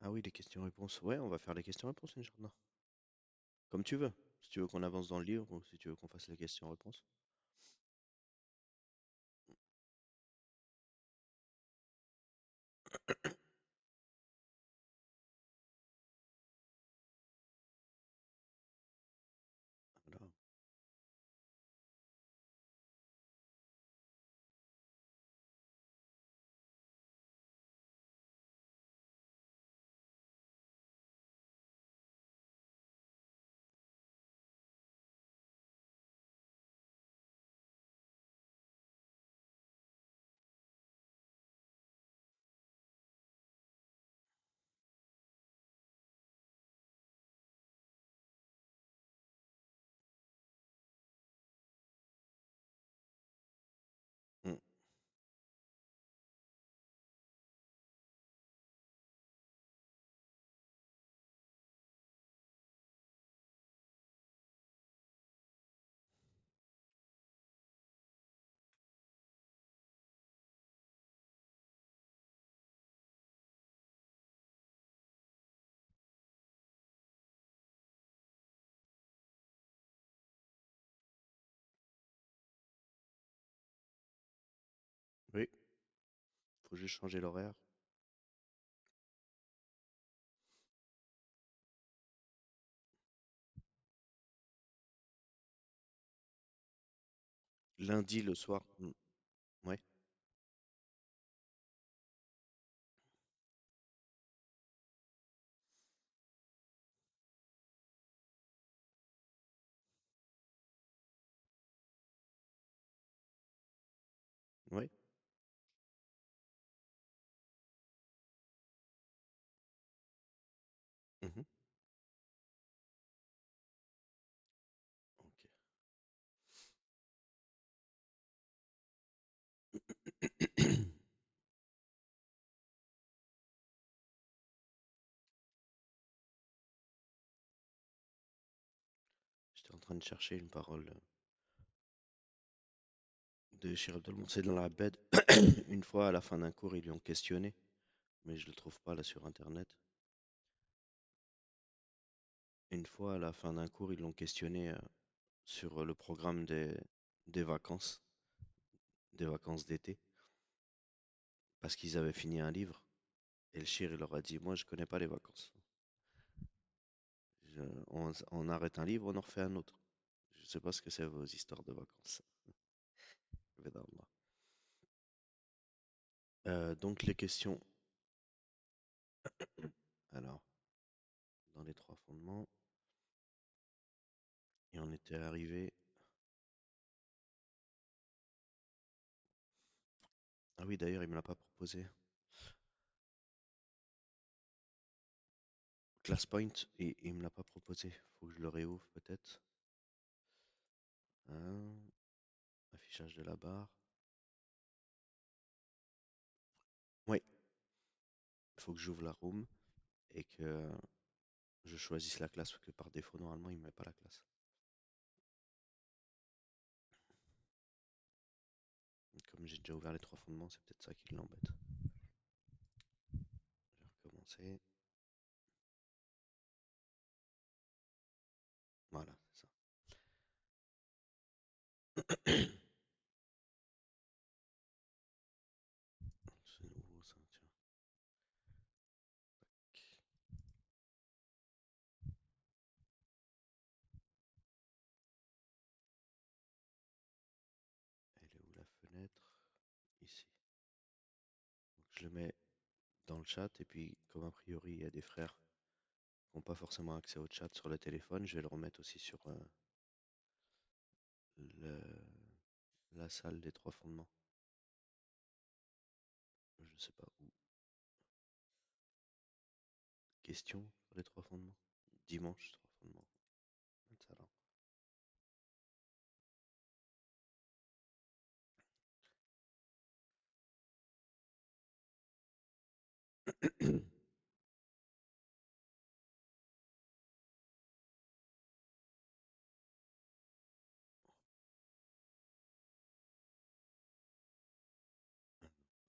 Ah oui, les questions-réponses. Ouais, on va faire les questions-réponses, Inch'Allah. Comme tu veux. Si tu veux qu'on avance dans le livre ou si tu veux qu'on fasse les questions-réponses. Voilà. Mm. Oui, faut juste changer l'horaire. Lundi le soir. Mm. Ouais, ouais. Mhm. Ok. J'étais en train de chercher une parole de Shir Abdul Mousset dans la bed. Une fois, à la fin d'un cours, ils lui ont questionné, mais je le trouve pas là sur Internet. Une fois, à la fin d'un cours, ils l'ont questionné sur le programme des des vacances d'été, parce qu'ils avaient fini un livre. Et le shir, il leur a dit, moi, je connais pas les vacances. On arrête un livre, on en refait un autre. Je sais pas ce que c'est vos histoires de vacances. Vedallah. Donc les questions. Alors, dans les trois fondements, et on était arrivé. Ah oui, d'ailleurs, il me l'a pas proposé. Class Point, et il me l'a pas proposé. Faut que je le réouvre peut-être. Hein, affichage de la barre. Oui, il faut que j'ouvre la room et que je choisisse la classe, parce que par défaut, normalement, il me met pas la classe. Comme j'ai déjà ouvert les trois fondements, c'est peut-être ça qui l'embête. Je vais recommencer. Voilà, c'est ça. C'est nouveau ça, tiens. Elle est où la fenêtre? Ici. Donc, je le mets dans le chat et puis comme a priori il y a des frères qui n'ont pas forcément accès au chat sur le téléphone, je vais le remettre aussi sur le- la salle des trois fondements. Je sais pas où. Question sur les trois fondements. Dimanche, trois fondements. Salam.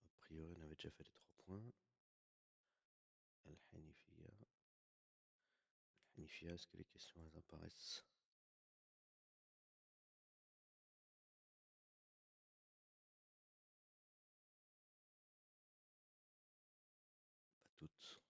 A priori, on avait déjà fait les trois points. Al-Hanifi. Hanifia, est-ce que les questions elles apparaissent? Pas toutes.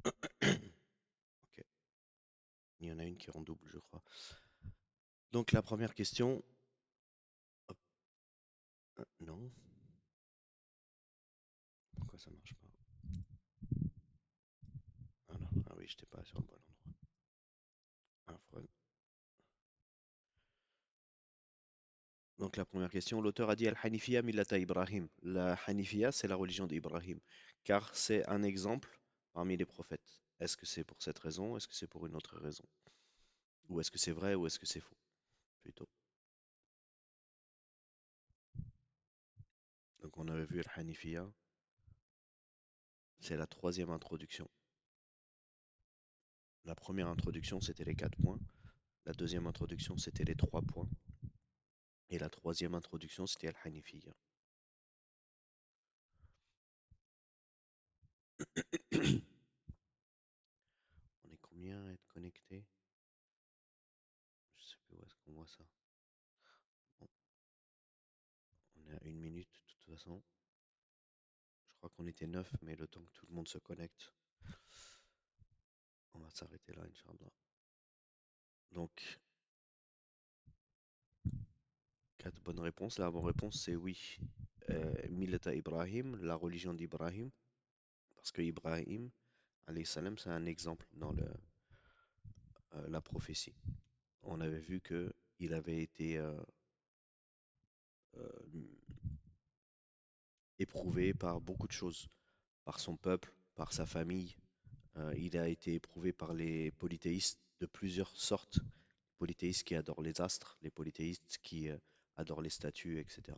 Ok. Il y en a une qui est en double, je crois. Donc la première question. Hop, non. Pourquoi ça marche pas? Ah non, ah oui, j'étais pas sur le bon endroit. Afwan. Donc la première question, l'auteur a dit Al-Hanifiya millata Ibrahim. La Hanifiya, c'est la religion d'Ibrahim, car c'est un exemple parmi les prophètes. Est-ce que c'est pour cette raison? Est-ce que c'est pour une autre raison? Ou est-ce que c'est vrai ou est-ce que c'est faux? Plutôt. Donc on avait vu Al-Hanifiya, c'est la troisième introduction. La première introduction, c'était les 4 points. La deuxième introduction, c'était les 3 points. Et la troisième introduction, c'était Al-Hanifiya. On est combien à être connectés? Je sais plus où est-ce qu'on voit ça. Bon, on est à 1 minute de toute façon. Je crois qu'on était 9, mais le temps que tout le monde se connecte, on va s'arrêter là, Inch'Allah. Donc, 4 bonnes réponses. La bonne réponse, c'est oui. Millata Ibrahim, la religion d'Ibrahim, parce que Ibrahim, alayhi salam, c'est un exemple dans la prophétie. On avait vu que il avait été euh, éprouvé par beaucoup de choses, par son peuple, par sa famille. Il a été éprouvé par les polythéistes de plusieurs sortes. Les polythéistes qui adorent les astres, les polythéistes qui adorent les statues, etc.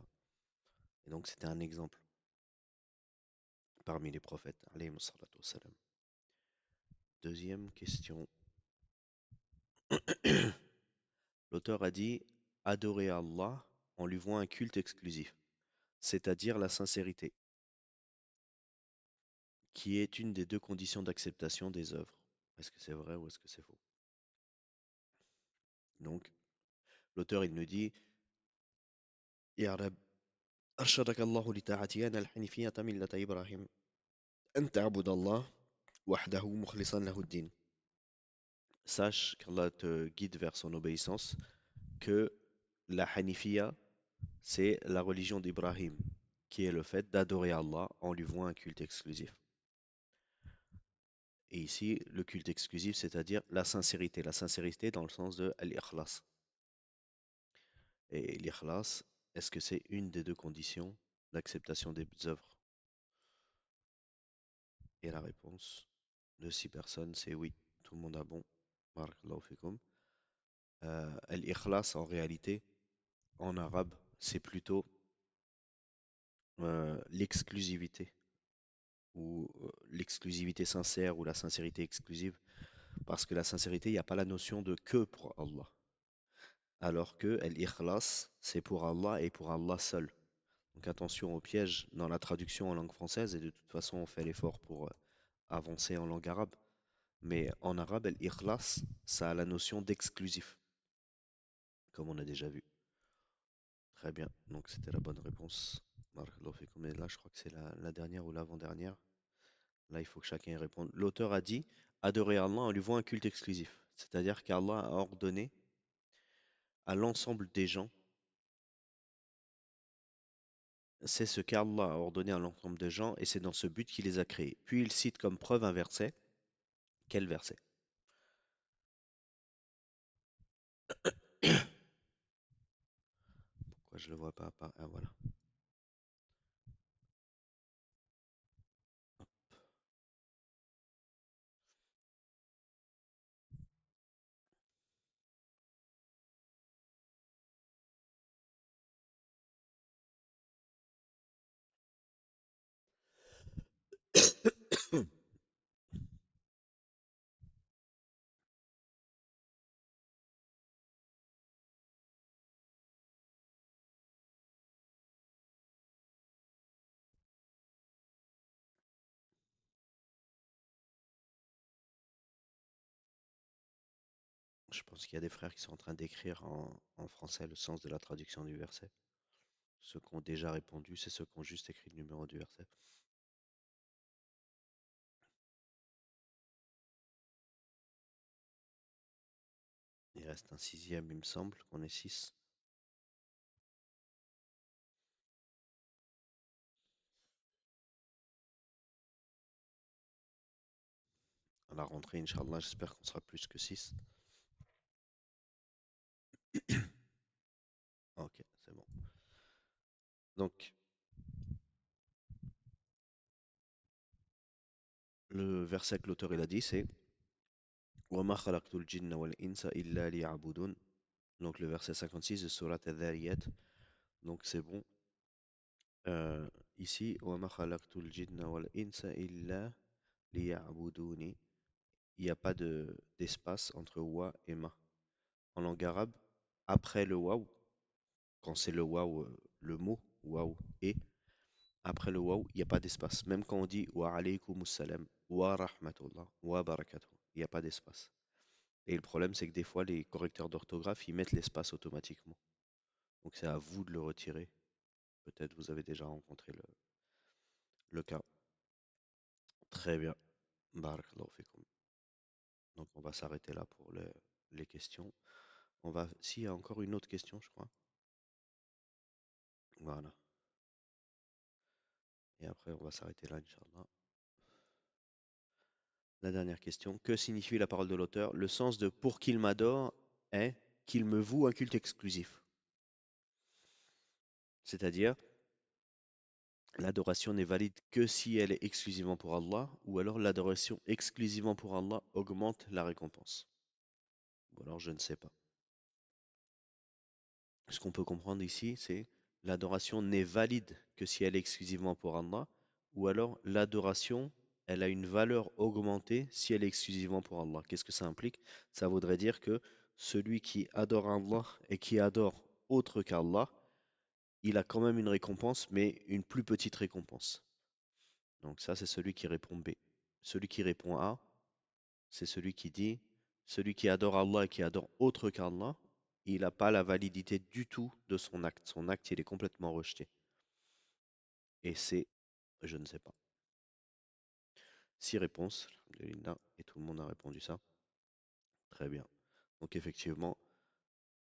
Et donc c'était un exemple parmi les prophètes. Alayhim salatu wassalam. Deuxième question. L'auteur a dit adorer Allah en lui vouant un culte exclusif, c'est-à-dire la sincérité, qui est une des deux conditions d'acceptation des œuvres. Est-ce que c'est vrai ou est-ce que c'est faux? Donc, l'auteur il nous dit Ya Rab, أرشدك الله لطاعته أن الحنيفية ملة إبراهيم أن تعبد الله وحده مخلصا له الدين. Sache qu'Allah te guide vers son obéissance, que la Hanifiya, c'est la religion d'Ibrahim, qui est le fait d'adorer Allah en lui vouant un culte exclusif. Et ici, le culte exclusif, c'est-à-dire la sincérité. La sincérité dans le sens de al-ikhlas. Et l'ikhlas, est-ce que c'est une des deux conditions d'acceptation des œuvres? Et la réponse de 6 personnes, c'est oui. Tout le monde a bon. Barakallahu fikum. Al-ikhlas, en réalité, en arabe, c'est plutôt l'exclusivité ou l'exclusivité sincère ou la sincérité exclusive. Parce que la sincérité, il n'y a pas la notion de que pour Allah. Alors que l'ikhlas, c'est pour Allah et pour Allah seul. Donc attention au piège dans la traduction en langue française, et de toute façon on fait l'effort pour avancer en langue arabe. Mais en arabe, l'ikhlas, ça a la notion d'exclusif, comme on a déjà vu. Très bien, donc c'était la bonne réponse. Barakallahu fikoum. Et là, je crois que c'est la dernière ou l'avant-dernière. Là, il faut que chacun y réponde. L'auteur a dit adorer Allah en lui vouant un culte exclusif. C'est-à-dire qu'Allah a ordonné à l'ensemble des gens, c'est ce qu'Allah a ordonné à l'ensemble des gens et c'est dans ce but qu'il les a créés. Puis il cite comme preuve un verset. Quel verset? Pourquoi je le vois pas apparaître? Ah voilà. Je pense qu'il y a des frères qui sont en train d'écrire en français le sens de la traduction du verset. Ceux qui ont déjà répondu, c'est ceux qui ont juste écrit le numéro du verset. Il reste un sixième, il me semble, qu'on est six. À la rentrée, Inch'Allah, j'espère qu'on sera plus que six. Ok, c'est bon. Donc, le verset que l'auteur il a dit, c'est وَمَا خَلَقْتُ الْجِنَّ وَالْإِنسَ إِلَّا لِيَعْبُدُونَ. Donc, le verset 56 de Surat Al-Dhariyat. Donc, c'est bon. Euh, Ici, وَمَا خَلَقْتُ الْجِنَّ وَالْإِنسَ إِلَّا لِيَعْبُدُونِ. Il n'y a pas d'espace entre wa et ma. En langue arabe, après le waw, quand c'est le waw, le mot waw et, après le waw, il n'y a pas d'espace. Même quand on dit wa alaykumus salam, wa rahmatullah, wa barakatuh, il n'y a pas d'espace. Et le problème, c'est que des fois, les correcteurs d'orthographe, ils mettent l'espace automatiquement. Donc c'est à vous de le retirer. Peut-être vous avez déjà rencontré le cas. Très bien. Barakallahu fikum. Donc on va s'arrêter là pour les questions. On va, s'il y a encore une autre question, je crois. Voilà. Et après, on va s'arrêter là, Inch'Allah. La dernière question. Que signifie la parole de l'auteur? Le sens de pour qu'il m'adore est qu'il me voue un culte exclusif. C'est-à-dire, l'adoration n'est valide que si elle est exclusivement pour Allah, ou alors l'adoration exclusivement pour Allah augmente la récompense. Ou alors je ne sais pas. Ce qu'on peut comprendre ici, c'est l'adoration n'est valide que si elle est exclusivement pour Allah, ou alors l'adoration, elle a une valeur augmentée si elle est exclusivement pour Allah. Qu'est-ce que ça implique? Ça voudrait dire que celui qui adore Allah et qui adore autre qu'Allah, il a quand même une récompense, mais une plus petite récompense. Donc ça, c'est celui qui répond B. Celui qui répond A, c'est celui qui dit, celui qui adore Allah et qui adore autre qu'Allah, il n'a pas la validité du tout de son acte. Son acte, il est complètement rejeté. Et c'est, je ne sais pas. Six réponses, alhamdoulilah, et tout le monde a répondu ça. Très bien. Donc effectivement,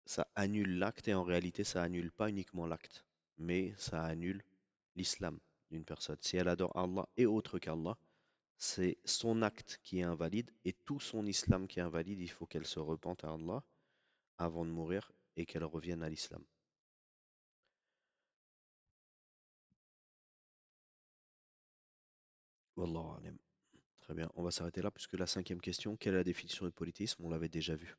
ça annule l'acte et en réalité, ça annule pas uniquement l'acte, mais ça annule l'islam d'une personne. Si elle adore Allah et autre qu'Allah, c'est son acte qui est invalide et tout son islam qui est invalide. Il faut qu'elle se repente à Allah avant de mourir et qu'elle revienne à l'islam. Wallahu alam. Très bien, on va s'arrêter là puisque la cinquième question, quelle est la définition du politisme? On l'avait déjà vu.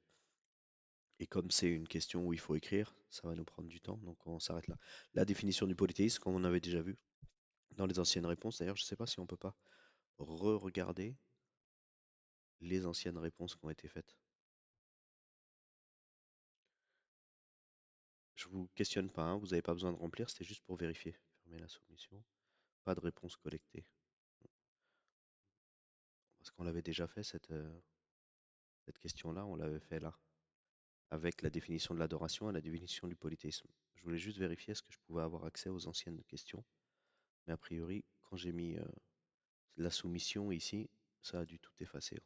Et comme c'est une question où il faut écrire, ça va nous prendre du temps, donc on s'arrête là. La définition du polythéisme, comme on avait déjà vu dans les anciennes réponses, d'ailleurs, je ne sais pas si on peut pas re-regarder les anciennes réponses qui ont été faites. Je vous questionne pas, hein, vous n'avez pas besoin de remplir, c'était juste pour vérifier. Fermez la soumission. Pas de réponse collectée. Parce qu'on l'avait déjà fait, cette question-là, on l'avait fait là, avec la définition de l'adoration et la définition du polythéisme. Je voulais juste vérifier est-ce que je pouvais avoir accès aux anciennes questions. Mais a priori, quand j'ai mis la soumission ici, ça a dû tout effacer.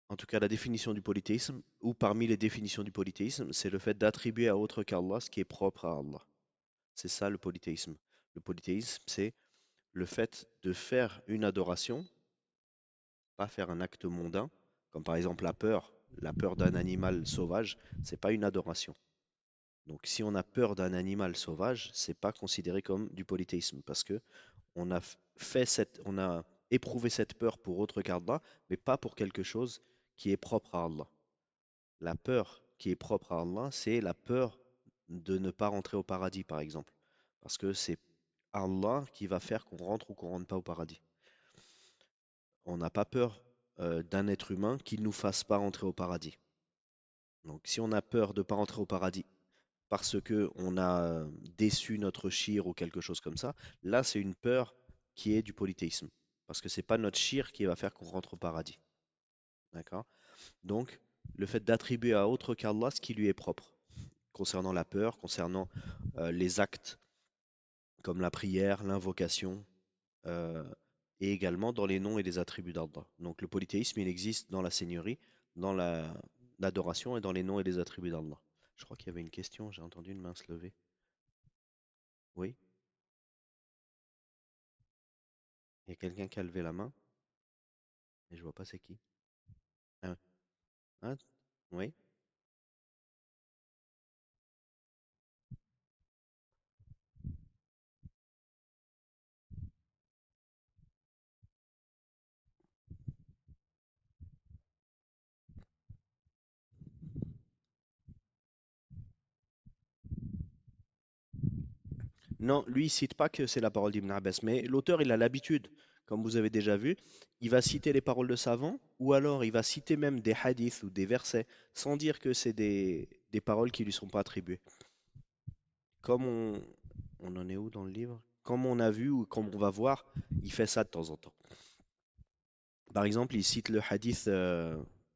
En tout cas, la définition du polythéisme, ou parmi les définitions du polythéisme, c'est le fait d'attribuer à autre qu'Allah ce qui est propre à Allah. C'est ça le polythéisme. Le polythéisme, c'est le fait de faire une adoration, pas faire un acte mondain, comme par exemple la peur d'un animal sauvage, c'est pas une adoration. Donc si on a peur d'un animal sauvage, c'est pas considéré comme du polythéisme parce que on a éprouvé cette peur pour autre qu'Allah, mais pas pour quelque chose qui est propre à Allah. La peur qui est propre à Allah, c'est la peur de ne pas rentrer au paradis, par exemple. Parce que c'est Allah qui va faire qu'on rentre ou qu'on rentre pas au paradis. On n'a pas peur d'un être humain qui ne nous fasse pas rentrer au paradis. Donc si on a peur de ne pas rentrer au paradis parce que on a déçu notre shir ou quelque chose comme ça, là c'est une peur qui est du polythéisme. Parce que c'est pas notre shir qui va faire qu'on rentre au paradis. D'accord? Donc, le fait d'attribuer à autre qu'Allah ce qui lui est propre, concernant la peur, concernant les actes comme la prière, l'invocation, euh, et également dans les noms et les attributs d'Allah. Donc le polythéisme, il existe dans la seigneurie, dans l'adoration et dans les noms et les attributs d'Allah. Je crois qu'il y avait une question, j'ai entendu une main se lever. Oui, il y a quelqu'un qui a levé la main, et je vois pas c'est qui. Ah, ah, oui. Non, lui, il cite pas que c'est la parole d'Ibn Abbas, mais l'auteur, il a l'habitude, comme vous avez déjà vu, il va citer les paroles de savants, ou alors il va citer même des hadiths ou des versets, sans dire que c'est des paroles qui lui sont pas attribuées. Comme on en est où dans le livre? Comme on a vu ou comme on va voir, il fait ça de temps en temps. Par exemple, il cite le hadith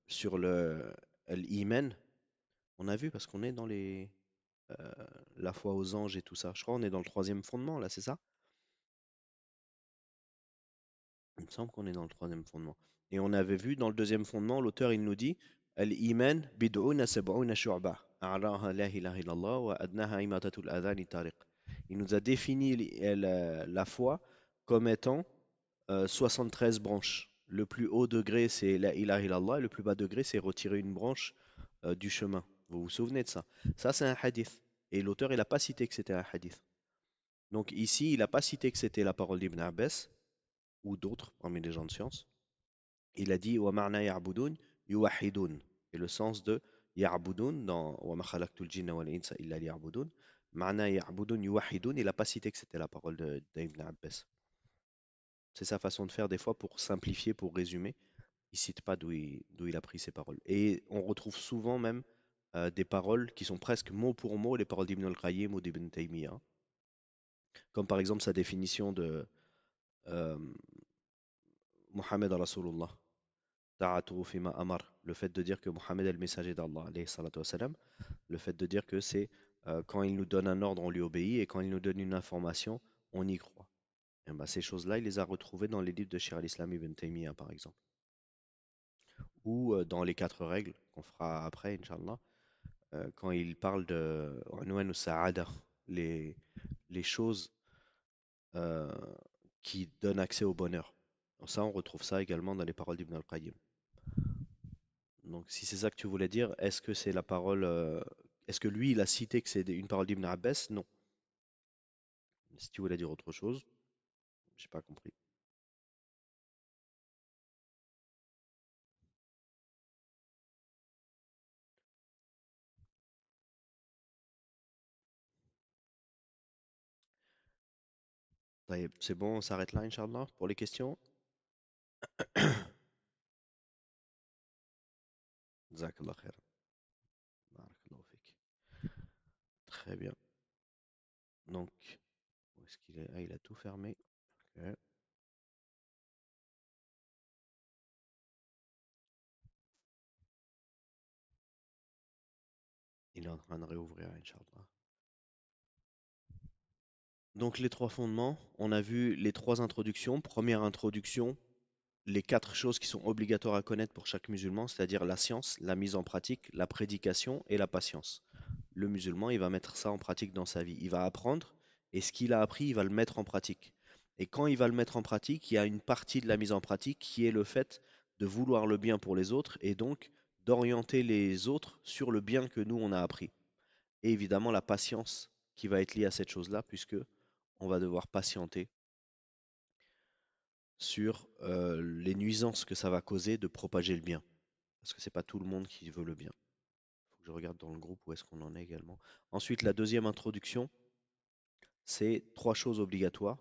sur le l'iman. On a vu parce qu'on est dans euh, la foi aux anges et tout ça. Je crois qu'on est dans le troisième fondement là, c'est ça? Il me semble qu'on est dans le troisième fondement. Et on avait vu dans le deuxième fondement, l'auteur il nous dit Al-Iman bid'una sab'una shu'ba. A'laha la ilaha illallah wa adnaha imatatul adhan tariq. Il nous a défini la foi comme étant 73 branches. Le plus haut degré, c'est la ilaha illallah, et le plus bas degré, c'est retirer une branche du chemin. Vous vous souvenez de ça? Ça, c'est un hadith. Et l'auteur, il n'a pas cité que c'était un hadith. Donc ici, il n'a pas cité que c'était la parole d'Ibn Abbas ou d'autres parmi les gens de science. Il a dit wa ma'na ya'budun yuwahhidun. Et le sens de ya'budun dans wa ma khalaqtul jinna wal insa illa liya'budun, ma'na ya'budun yuwahhidun, il n'a pas cité que c'était la parole d'Ibn Abbas. C'est sa façon de faire des fois pour simplifier, pour résumer. Il cite pas d'où il a pris ses paroles. Et on retrouve souvent même des paroles qui sont presque mot pour mot les paroles d'Ibn al-Qayyim ou d'Ibn Taymiyyah. Comme par exemple sa définition de euh, Muhammad Rasulullah. Ta'atuhu fima amar. Le fait de dire que Muhammad est le messager d'Allah, alayhi salatu wassalam. Le fait de dire que c'est quand il nous donne un ordre, on lui obéit, et quand il nous donne une information, on y croit. Et ben, ces choses-là, il les a retrouvées dans les livres de Cheikh al-Islam ibn Taymiyyah, par exemple. Ou dans les quatre règles qu'on fera après, Inch'Allah, quand il parle de Unwan Sa'ada, les, les choses euh, qui donnent accès au bonheur. Donc ça, on retrouve ça également dans les paroles d'Ibn al-Qayyim. Donc, si c'est ça que tu voulais dire, est-ce que c'est la parole, est-ce que lui, il a cité que c'est une parole d'Ibn Abbas? Non. Si tu voulais dire autre chose, j'ai pas compris. Taïeb, c'est bon, on s'arrête là, Inch'Allah, pour les questions. Jazakallah khair. Barakallahu fik. Très bien. Donc, où est-ce qu'il est? Ah, il a tout fermé. Ok. Il est en train de réouvrir, Inch'Allah. Donc, les trois fondements, on a vu les trois introductions. Première introduction, les quatre choses qui sont obligatoires à connaître pour chaque musulman, c'est-à-dire la science, la mise en pratique, la prédication et la patience. Le musulman, il va mettre ça en pratique dans sa vie. Il va apprendre et ce qu'il a appris, il va le mettre en pratique. Et quand il va le mettre en pratique, il y a une partie de la mise en pratique qui est le fait de vouloir le bien pour les autres et donc d'orienter les autres sur le bien que nous, on a appris. Et évidemment, la patience qui va être liée à cette chose-là, puisque on va devoir patienter sur les nuisances que ça va causer de propager le bien. Parce que c'est pas tout le monde qui veut le bien. Faut que je regarde dans le groupe où est-ce qu'on en est également. Ensuite, la deuxième introduction, c'est trois choses obligatoires.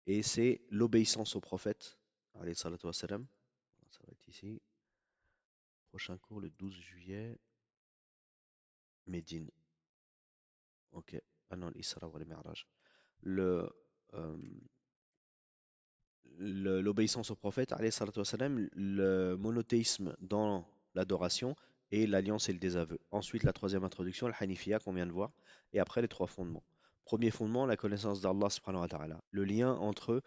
Et c'est l'obéissance au prophète. Alayhi salatu wassalam. Ça va être ici. Prochain cours le 12 juillet. Médine. Ok. Ah non, l'Isra wa al-Mi'raj. Le, euh, l'obéissance au prophète, alayhi salatu wassalam, le monothéisme dans l'adoration et l'alliance et le désaveu. Ensuite, la troisième introduction, le Hanifiya qu'on vient de voir, et après les trois fondements. Premier fondement, la connaissance d'Allah subhanahu wa ta'ala. Le lien entre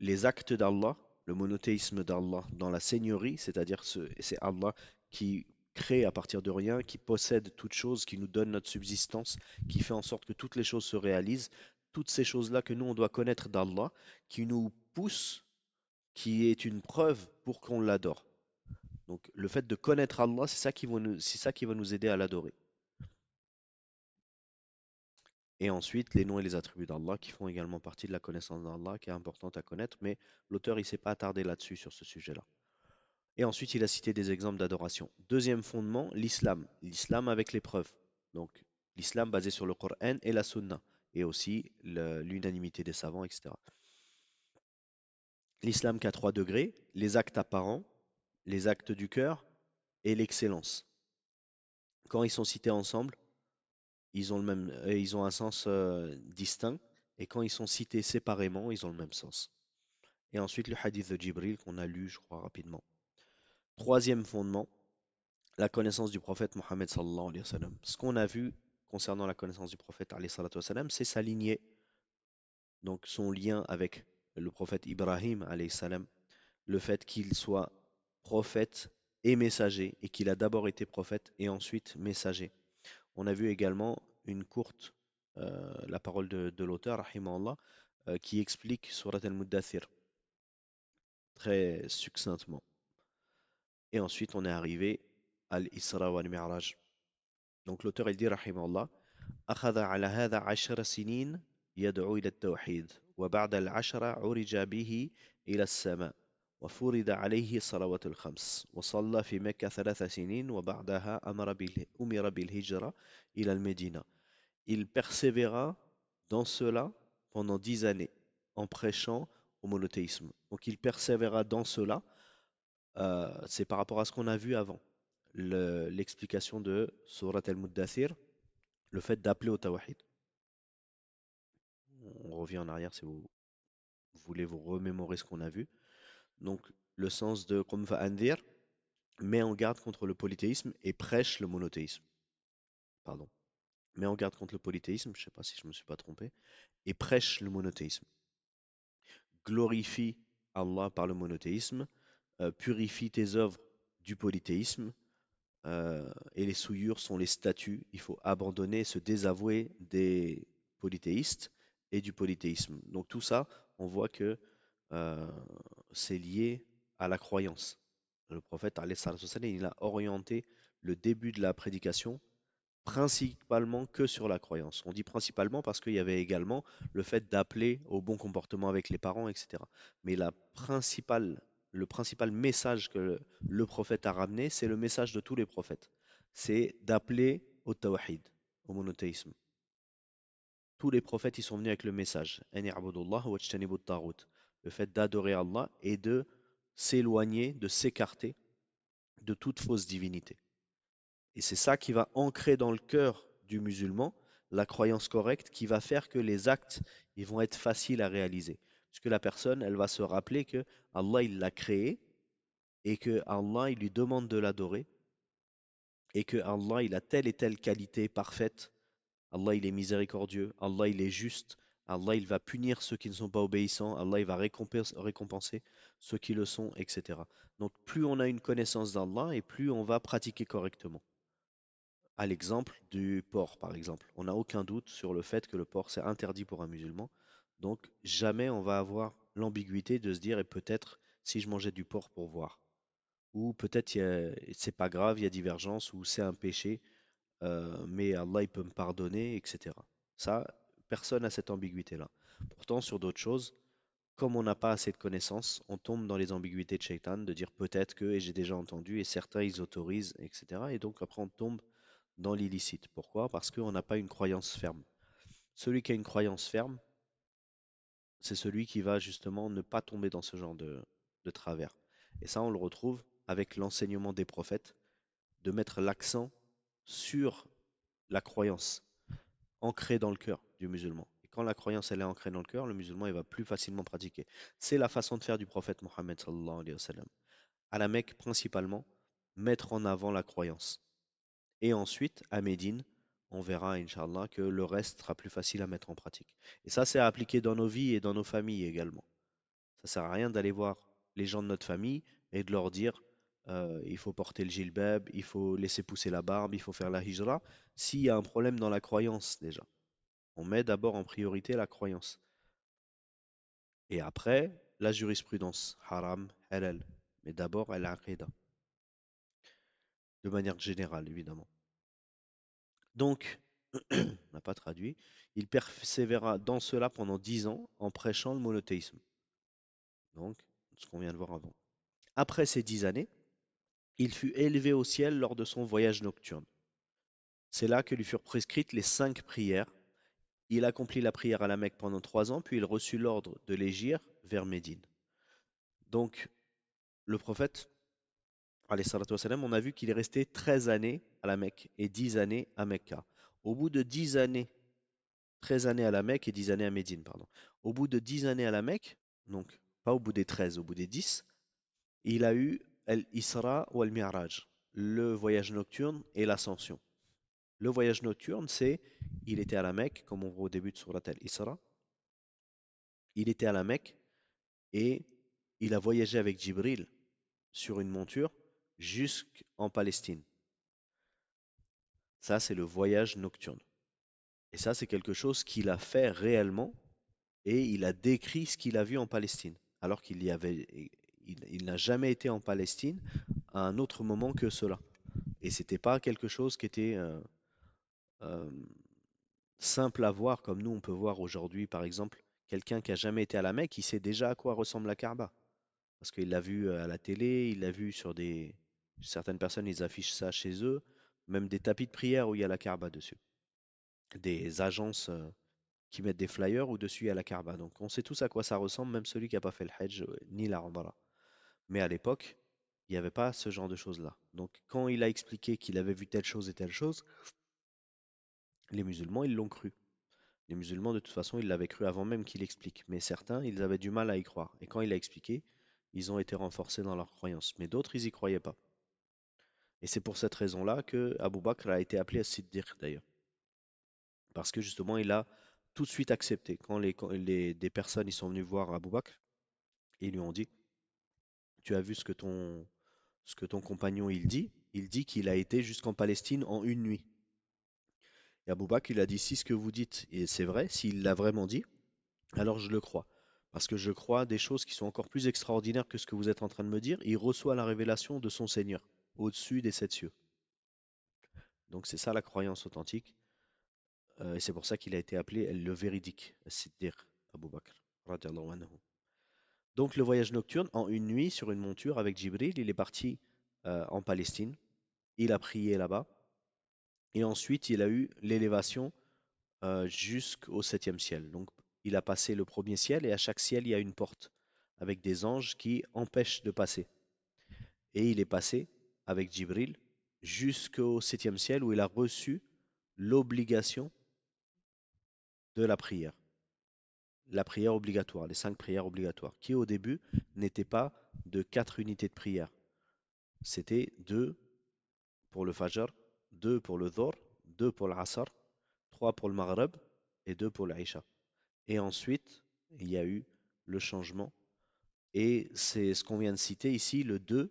les actes d'Allah, le monothéisme d'Allah dans la seigneurie, c'est-à-dire c'est Allah qui crée à partir de rien, qui possède toutes choses, qui nous donne notre subsistance, qui fait en sorte que toutes les choses se réalisent. Toutes ces choses-là que nous, on doit connaître d'Allah, qui nous poussent, qui est une preuve pour qu'on l'adore. Donc le fait de connaître Allah, c'est ça qui va nous aider à l'adorer. Et ensuite, les noms et les attributs d'Allah qui font également partie de la connaissance d'Allah, qui est importante à connaître, mais l'auteur il s'est pas attardé là-dessus sur ce sujet-là. Et ensuite, il a cité des exemples d'adoration. Deuxième fondement, l'islam. L'islam avec les preuves. Donc, l'islam basé sur le Coran et la Sunna, et aussi l'unanimité des savants, etc. L'islam qui a trois degrés, les actes apparents, les actes du cœur et l'excellence. Quand ils sont cités ensemble, ils ont un sens distinct, et quand ils sont cités séparément, ils ont le même sens. Et ensuite, le hadith de Jibril qu'on a lu, je crois, rapidement. Troisième fondement, la connaissance du prophète Mohammed sallallahu alayhi wa sallam. Ce qu'on a vu concernant la connaissance du prophète alayhi salatu wa sallam, c'est sa lignée, donc son lien avec le prophète Ibrahim alayhi salam, le fait qu'il soit prophète et messager, et qu'il a d'abord été prophète et ensuite messager. On a vu également une courte, la parole de l'auteur, rahimahullah, qui explique Surat al-Muddathir très succinctement. Et ensuite, on est arrivé à l'Isra wal Mi'raj. Donc l'auteur il dit rahimahullah أخذ على هذا 10 سنين يدعو إلى التوحيد وبعد العشرة عرج به إلى السماء وفرض عليه الصلوات الخمس وصلى في مكة 3 سنين وبعدها أمر بالهجرة إلى المدينة. Il persévéra dans cela pendant 10 années en prêchant au monothéisme. Donc il persévéra dans cela, c'est par rapport à ce qu'on a vu avant. L'explication de Surat al-Muddathir, le fait d'appeler au tawhid. On revient en arrière si vous voulez vous remémorer ce qu'on a vu. Donc le sens de Qum fa'anzir met en garde contre le polythéisme et prêche le monothéisme. Pardon. Met en garde contre le polythéisme, je ne sais pas si je ne me suis pas trompé, et prêche le monothéisme. Glorifie Allah par le monothéisme, purifie tes œuvres du polythéisme, et les souillures sont les statuts. Il faut abandonner, se désavouer des polythéistes et du polythéisme. Donc tout ça, on voit que euh, c'est lié à la croyance. Le prophète, alayhi salatu wassalam, il a orienté le début de la prédication principalement que sur la croyance. On dit principalement parce qu'il y avait également le fait d'appeler au bon comportement avec les parents, etc. Mais le principal message que le prophète a ramené, c'est le message de tous les prophètes. C'est d'appeler au tawhid, au monothéisme. Tous les prophètes, ils sont venus avec le message. Ani abudullah wa ijtanibut taghut. Le fait d'adorer Allah et de s'éloigner, de s'écarter de toute fausse divinité. Et c'est ça qui va ancrer dans le cœur du musulman la croyance correcte, qui va faire que les actes ils vont être faciles à réaliser. Puisque la personne, elle va se rappeler que Allah, il l'a créé, et que Allah, il lui demande de l'adorer, et que Allah, il a telle et telle qualité parfaite. Allah, il est miséricordieux. Allah, il est juste. Allah, il va punir ceux qui ne sont pas obéissants. Allah, il va récompenser ceux qui le sont, etc. Donc, plus on a une connaissance d'Allah, et plus on va pratiquer correctement. À l'exemple du porc, par exemple. On n'a aucun doute sur le fait que le porc, c'est interdit pour un musulman. Donc, jamais on va avoir l'ambiguïté de se dire, et peut-être si je mangeais du porc pour voir. Ou peut-être c'est pas grave, il y a divergence, ou c'est un péché, mais Allah, il peut me pardonner, etc. Ça, personne n'a cette ambiguïté-là. Pourtant, sur d'autres choses, comme on n'a pas assez de connaissances, on tombe dans les ambiguïtés de Shaitan, de dire peut-être que, et j'ai déjà entendu, et certains ils autorisent, etc. Et donc après on tombe dans l'illicite. Pourquoi? Parce qu'on n'a pas une croyance ferme. Celui qui a une croyance ferme, c'est celui qui va justement ne pas tomber dans ce genre de travers. Et ça, on le retrouve avec l'enseignement des prophètes, de mettre l'accent sur la croyance ancrée dans le cœur du musulman. Et quand la croyance elle est ancrée dans le cœur, le musulman il va plus facilement pratiquer. C'est la façon de faire du prophète Mohammed sallallahu alayhi wa sallam. À la Mecque principalement, mettre en avant la croyance. Et ensuite, à Médine, on verra, Inch'Allah, que le reste sera plus facile à mettre en pratique. Et ça, c'est à appliquer dans nos vies et dans nos familles également. Ça sert à rien d'aller voir les gens de notre famille et de leur dire il faut porter le djilbab, il faut laisser pousser la barbe, il faut faire la hijra, s'il y a un problème dans la croyance déjà. On met d'abord en priorité la croyance. Et après, la jurisprudence, haram, halal. Mais d'abord, al-aqida, de manière générale, évidemment. Donc, on n'a pas traduit, il persévéra dans cela pendant 10 ans en prêchant le monothéisme. Donc, ce qu'on vient de voir avant. Après ces 10 années, il fut élevé au ciel lors de son voyage nocturne. C'est là que lui furent prescrites les 5 prières. Il accomplit la prière à la Mecque pendant 3 ans, puis il reçut l'ordre de l'égir vers Médine. Donc, le prophète, alayhi salatu wassalam, on a vu qu'il est resté 13 années à la Mecque et 10 années à Mecca. Au bout de 10 années, 13 années à la Mecque et 10 années à Médine, pardon. Au bout de 10 années à la Mecque, donc pas au bout des 13, au bout des 10, il a eu Al-Isra ou Al-Mi'raj, le voyage nocturne et l'ascension. Le voyage nocturne, c'est il était à la Mecque, comme on voit au début de Surat Al-Isra. Il était à la Mecque et il a voyagé avec Jibril sur une monture jusqu'en Palestine. Ça, c'est le voyage nocturne. Et ça, c'est quelque chose qu'il a fait réellement et il a décrit ce qu'il a vu en Palestine, alors il n'a jamais été en Palestine à un autre moment que cela. Et c'était pas quelque chose qui était euh, simple à voir comme nous on peut voir aujourd'hui, par exemple, quelqu'un qui a jamais été à la Mecque, il sait déjà à quoi ressemble la Kaaba, parce qu'il l'a vu à la télé, il l'a vu sur des certaines personnes, ils affichent ça chez eux, même des tapis de prière où il y a la Kaaba dessus, des agences qui mettent des flyers où dessus il y a la Kaaba. Donc on sait tous à quoi ça ressemble, même celui qui n'a pas fait le Hajj ni la Umrah. Mais à l'époque, il n'y avait pas ce genre de choses-là. Donc quand il a expliqué qu'il avait vu telle chose et telle chose, les musulmans, ils l'ont cru. Les musulmans, de toute façon, ils l'avaient cru avant même qu'il explique. Mais certains, ils avaient du mal à y croire. Et quand il a expliqué, ils ont été renforcés dans leur croyance. Mais d'autres, ils n'y croyaient pas. Et c'est pour cette raison-là que Abu Bakr a été appelé As-Siddiq d'ailleurs. Parce que justement, il a tout de suite accepté. Des personnes ils sont venus voir Abu Bakr, et ils lui ont dit, tu as vu ce que ton compagnon il dit? Il dit qu'il a été jusqu'en Palestine en une nuit. Et Abu Bakr, il a dit, si ce que vous dites, et c'est vrai, s'il l'a vraiment dit, alors je le crois. Parce que je crois des choses qui sont encore plus extraordinaires que ce que vous êtes en train de me dire. Il reçoit la révélation de son Seigneur, au-dessus des 7 cieux. Donc c'est ça la croyance authentique. Et c'est pour ça qu'il a été appelé le véridique, Siddiq, Abu Bakr, radiallahu anhu. Donc le voyage nocturne, en une nuit, sur une monture avec Jibril, il est parti en Palestine. Il a prié là-bas. Et ensuite, il a eu l'élévation jusqu'au 7e ciel. Donc il a passé le premier ciel et à chaque ciel, il y a une porte avec des anges qui empêchent de passer. Et il est passé avec Jibril jusqu'au 7e ciel où il a reçu l'obligation de la prière obligatoire, les 5 prières obligatoires, qui au début n'étaient pas de 4 unités de prière. C'était 2 pour le Fajr, 2 pour le Dhuhr, 2 pour l'Asr, 3 pour le Maghrib et 2 pour l'Aïcha. Et ensuite, il y a eu le changement. Et c'est ce qu'on vient de citer ici, le 2,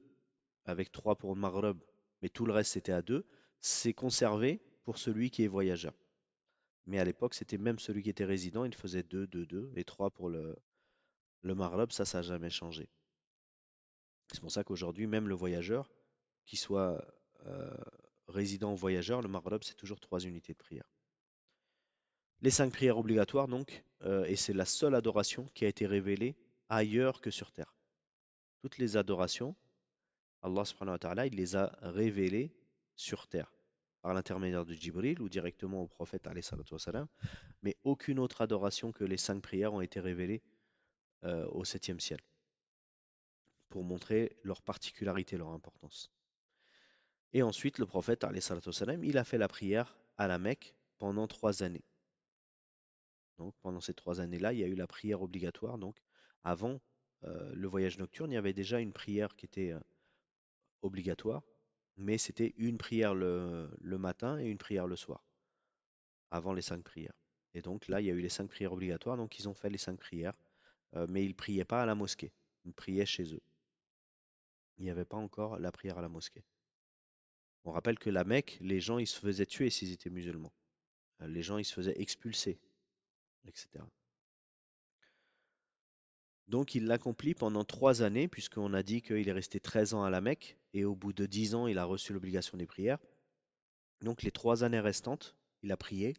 avec 3 pour le Maghreb, mais tout le reste c'était à 2, c'est conservé pour celui qui est voyageur. Mais à l'époque, c'était même celui qui était résident, il faisait 2, 2, 2, et 3 pour le Maghreb, ça n'a jamais changé. C'est pour ça qu'aujourd'hui, même le voyageur, qu'il soit euh, résident ou voyageur, le Maghreb, c'est toujours 3 unités de prière. Les 5 prières obligatoires, donc, et c'est la seule adoration qui a été révélée ailleurs que sur terre. Toutes les adorations, Allah subhanahu wa ta'ala, il les a révélées sur terre, par l'intermédiaire de Jibril ou directement au prophète alayhi salatu wassalam, mais aucune autre adoration que les 5 prières ont été révélées au 7e ciel, pour montrer leur particularité, leur importance. Et ensuite, le prophète alayhi salatu wassalam, il a fait la prière à la Mecque pendant 3 années. Donc pendant ces 3 années-là, il y a eu la prière obligatoire. Donc avant le voyage nocturne, il y avait déjà une prière qui était obligatoire, mais c'était une prière le matin et une prière le soir, avant les 5 prières. Et donc là, il y a eu les 5 prières obligatoires, donc ils ont fait les 5 prières, mais ils priaient pas à la mosquée, ils priaient chez eux. Il n'y avait pas encore la prière à la mosquée. On rappelle que la Mecque, les gens, ils se faisaient tuer s'ils étaient musulmans. Les gens, ils se faisaient expulser, etc. Donc il l'accomplit pendant 3 années, puisqu'on a dit qu'il est resté 13 ans à la Mecque, et au bout de 10 ans, il a reçu l'obligation des prières. Donc les 3 années restantes, il a prié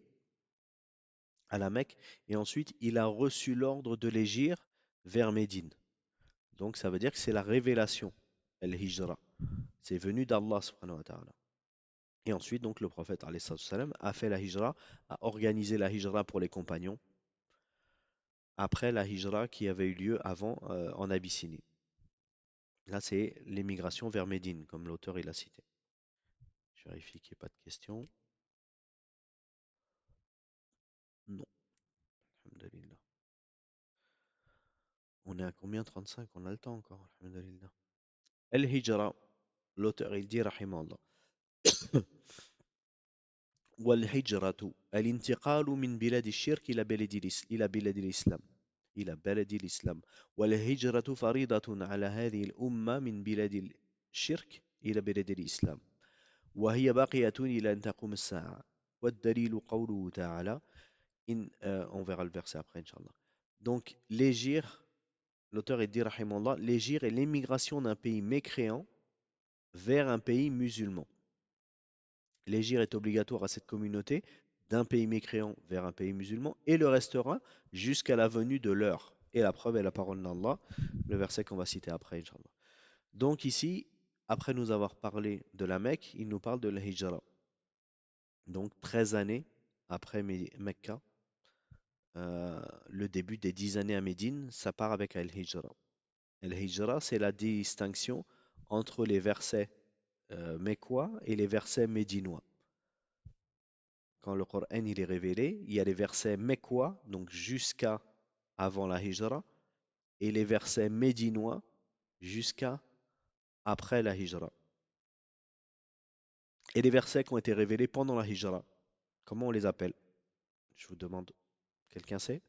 à la Mecque, et ensuite il a reçu l'ordre de l'égir vers Médine. Donc ça veut dire que c'est la révélation, el-Hijra. C'est venu d'Allah subhanahu wa ta'ala. Et ensuite, donc, le prophète alayhi salatu wassalam, a fait la hijra, a organisé la hijra pour les compagnons, après la hijra qui avait eu lieu avant en Abyssinie. Là, c'est l'émigration vers Médine, comme l'auteur il a cité. Je vérifie qu'il n'y ait pas de questions. Non, alhamdulillah. On est à combien? 35? On a le temps encore, alhamdulillah. El-Hijra, l'auteur il dit, rahimallah. والهجرة الانتقال من بلاد الشرك إلى بلاد الإسلام إلى بلد الإسلام والهجرة فريضة على هذه الأمة من بلاد الشرك إلى بلاد الإسلام وهي باقية إلى أن تقوم الساعة والدليل قوله تعالى on verra le verset après Inch'Allah. Donc l'égir, l'auteur est dit rahimallah, l'égir est l'émigration d'un pays mécréant vers un pays musulman. L'égir est obligatoire à cette communauté d'un pays mécréant vers un pays musulman et le restera jusqu'à la venue de l'heure. Et la preuve est la parole d'Allah, le verset qu'on va citer après, Inch'Allah. Donc ici, après nous avoir parlé de la Mecque, il nous parle de la Hijra. Donc 13 années après Mecca, le début des 10 années à Médine, ça part avec Al-Hijra. Al-Hijra, c'est la distinction entre les versets mécois et les versets médinois. Quand le Coran il est révélé, il y a les versets mécois, donc jusqu'à avant la Hijra, et les versets médinois jusqu'à après la Hijra. Et les versets qui ont été révélés pendant la Hijra, comment on les appelle? Je vous demande, quelqu'un sait?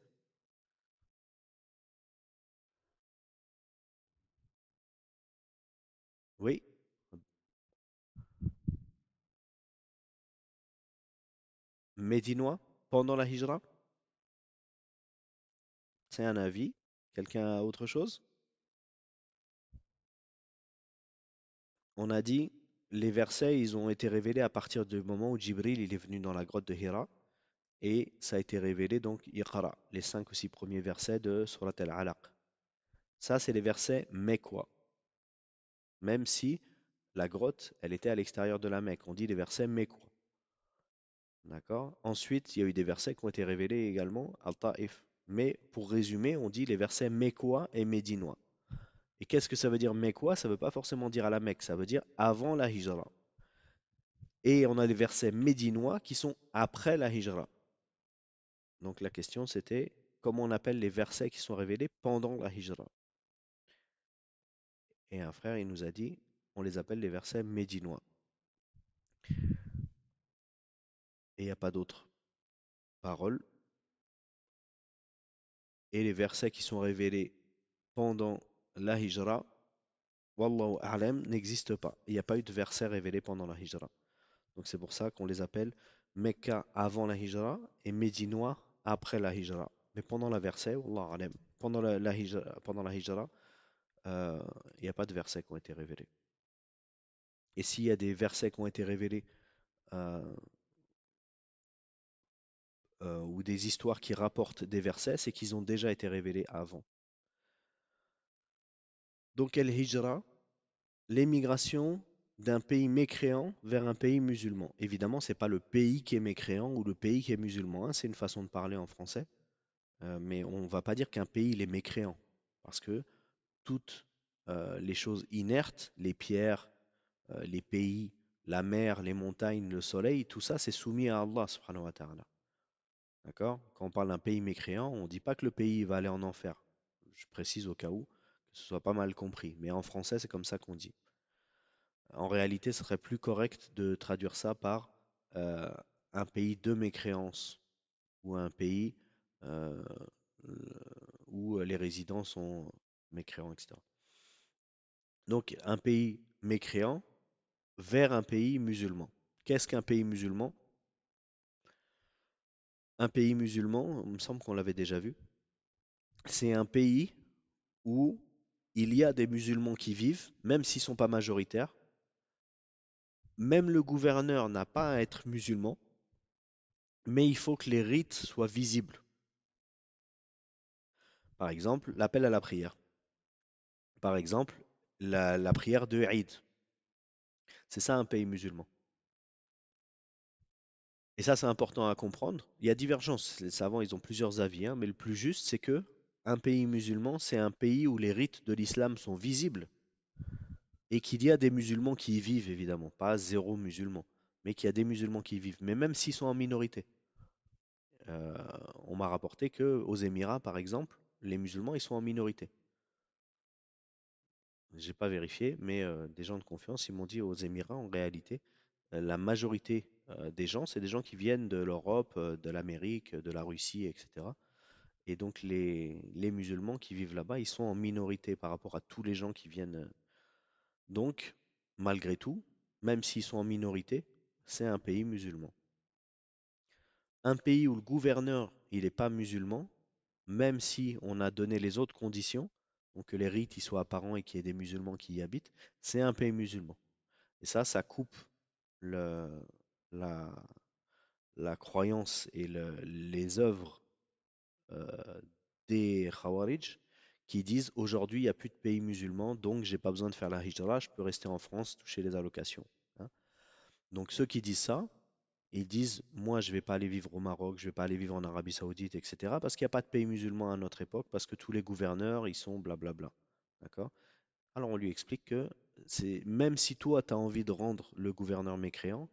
Oui, médinois pendant la Hijra? C'est un avis. Quelqu'un a autre chose? On a dit, les versets, ils ont été révélés à partir du moment où Jibril il est venu dans la grotte de Hira. Et ça a été révélé donc Iqra, les 5 ou 6 premiers versets de Surat Al-Alaq. Ça, c'est les versets mécois. Même si la grotte, elle était à l'extérieur de la Mecque. On dit les versets mécois. D'accord? Ensuite, il y a eu des versets qui ont été révélés également à Taif. Mais pour résumer, on dit les versets mécois et médinois. Et qu'est-ce que ça veut dire mécois? Ça ne veut pas forcément dire à la Mecque, ça veut dire avant la Hijra. Et on a les versets médinois qui sont après la Hijra. Donc la question c'était comment on appelle les versets qui sont révélés pendant la Hijra. Et un frère, il nous a dit, on les appelle les versets médinois. Et il n'y a pas d'autres paroles. Et les versets qui sont révélés pendant la Hijra, Wallahu a'lam, n'existent pas. Il n'y a pas eu de versets révélés pendant la Hijra. Donc c'est pour ça qu'on les appelle Mecca avant la Hijra et Médinois après la Hijra. Mais pendant la verset, Wallahu a'lam, pendant la Hijra, euh, il n'y a pas de versets qui ont été révélés. Et s'il y a des versets qui ont été révélés euh, ou des histoires qui rapportent des versets, c'est qu'ils ont déjà été révélés avant. Donc, el-Hijra, l'émigration d'un pays mécréant vers un pays musulman. Évidemment, ce n'est pas le pays qui est mécréant ou le pays qui est musulman, hein, c'est une façon de parler en français. Mais on ne va pas dire qu'un pays il est mécréant, parce que toutes les choses inertes, les pierres, les pays, la mer, les montagnes, le soleil, tout ça, c'est soumis à Allah subhanahu wa ta'ala. D'accord? Quand on parle d'un pays mécréant, on ne dit pas que le pays va aller en enfer. Je précise au cas où, que ce soit pas mal compris. Mais en français, c'est comme ça qu'on dit. En réalité, ce serait plus correct de traduire ça par euh, un pays de mécréance ou un pays euh, où les résidents sont mécréants, etc. Donc, un pays mécréant vers un pays musulman. Qu'est-ce qu'un pays musulman? Un pays musulman, il me semble qu'on l'avait déjà vu, c'est un pays où il y a des musulmans qui vivent, même s'ils ne sont pas majoritaires. Même le gouverneur n'a pas à être musulman, mais il faut que les rites soient visibles. Par exemple, l'appel à la prière. Par exemple, la prière de Eid. C'est ça un pays musulman. Et ça, c'est important à comprendre. Il y a divergence. Les savants, ils ont plusieurs avis, hein, mais le plus juste, c'est que un pays musulman, c'est un pays où les rites de l'islam sont visibles et qu'il y a des musulmans qui y vivent, évidemment. Pas zéro musulman, mais qu'il y a des musulmans qui y vivent. Mais même s'ils sont en minorité. Euh, on m'a rapporté que aux Émirats, par exemple, les musulmans, ils sont en minorité. J'ai pas vérifié, mais des gens de confiance, ils m'ont dit aux Émirats, en réalité, la majorité des gens, c'est des gens qui viennent de l'Europe, de l'Amérique, de la Russie, etc. Et donc les musulmans qui vivent là-bas, ils sont en minorité par rapport à tous les gens qui viennent. Donc, malgré tout, même s'ils sont en minorité, c'est un pays musulman. Un pays où le gouverneur, il n'est pas musulman, même si on a donné les autres conditions, donc que les rites y soient apparents et qu'il y ait des musulmans qui y habitent, c'est un pays musulman. Et ça coupe le, la, la croyance et les œuvres euh, des Khawarij qui disent aujourd'hui il n'y a plus de pays musulmans, donc j'ai pas besoin de faire la hijra, je peux rester en France, toucher les allocations, hein. Donc ceux qui disent ça, ils disent moi je vais pas aller vivre au Maroc, je vais pas aller vivre en Arabie Saoudite, etc. Parce qu'il n'y a pas de pays musulman à notre époque, parce que tous les gouverneurs ils sont blablabla. D'accord? Alors on lui explique que c'est même si toi tu as envie de rendre le gouverneur mécréant,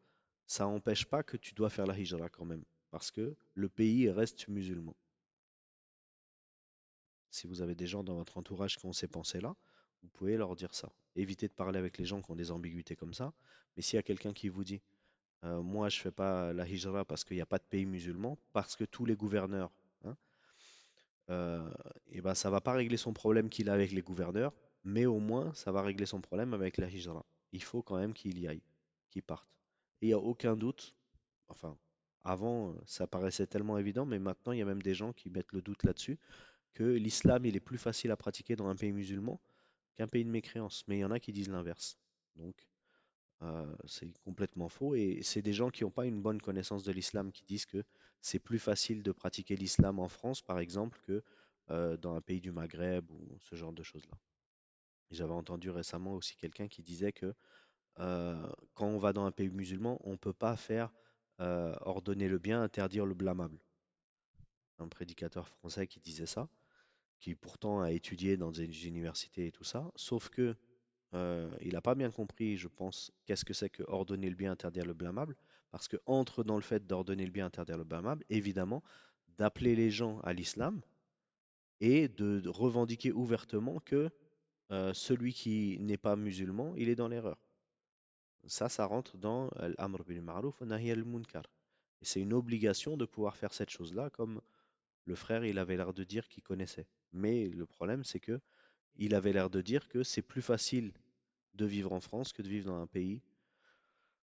ça n'empêche pas que tu dois faire la hijra quand même, parce que le pays reste musulman. Si vous avez des gens dans votre entourage qui ont ces pensées-là, vous pouvez leur dire ça. Évitez de parler avec les gens qui ont des ambiguïtés comme ça. Mais s'il y a quelqu'un qui vous dit, moi je fais pas la hijra parce qu'il n'y a pas de pays musulman, parce que tous les gouverneurs, hein, et ben ça va pas régler son problème qu'il a avec les gouverneurs, mais au moins ça va régler son problème avec la hijra. Il faut quand même qu'il y aille, qu'il parte. Et il n'y a aucun doute, enfin, avant ça paraissait tellement évident, mais maintenant il y a même des gens qui mettent le doute là-dessus que l'islam il est plus facile à pratiquer dans un pays musulman qu'un pays de mécréance. Mais il y en a qui disent l'inverse. Donc c'est complètement faux et c'est des gens qui n'ont pas une bonne connaissance de l'islam qui disent que c'est plus facile de pratiquer l'islam en France, par exemple, que dans un pays du Maghreb ou ce genre de choses-là. J'avais entendu récemment aussi quelqu'un qui disait que quand on va dans un pays musulman, on ne peut pas faire ordonner le bien, interdire le blâmable. Un prédicateur français qui disait ça, qui pourtant a étudié dans des universités et tout ça, sauf que il n'a pas bien compris, je pense, qu'est-ce que c'est que ordonner le bien, interdire le blâmable, parce que entre dans le fait d'ordonner le bien, interdire le blâmable, évidemment, d'appeler les gens à l'islam et de revendiquer ouvertement que celui qui n'est pas musulman, il est dans l'erreur. Ça rentre dans l'amr bil ma'ruf wa nahy al munkar. Et c'est une obligation de pouvoir faire cette chose-là, comme le frère, il avait l'air de dire qu'il connaissait. Mais le problème, c'est que il avait l'air de dire que c'est plus facile de vivre en France que de vivre dans un pays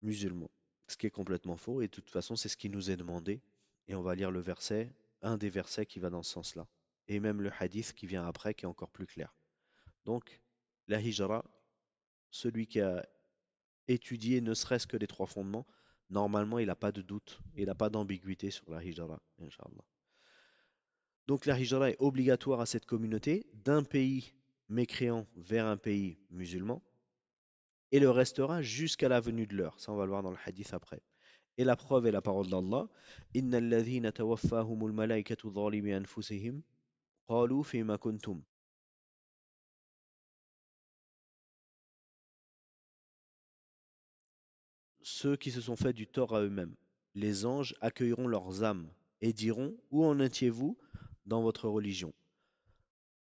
musulman. Ce qui est complètement faux, et de toute façon, c'est ce qui nous est demandé. Et on va lire le verset, un des versets qui va dans ce sens-là. Et même le hadith qui vient après, qui est encore plus clair. Donc, la hijra, celui qui a étudié ne serait-ce que les trois fondements, normalement, il n'a pas de doute, il n'a pas d'ambiguïté sur la hijra, Inch'Allah. Donc, la hijra est obligatoire à cette communauté d'un pays mécréant vers un pays musulman et le restera jusqu'à la venue de l'heure. Ça, on va le voir dans le hadith après. Et la preuve est la parole d'Allah. Inna alladhina tawaffahumul malaikatu zalimi anfusihim qalu fima kuntum. Ceux qui se sont fait du tort à eux-mêmes, les anges accueilleront leurs âmes et diront où en étiez-vous dans votre religion?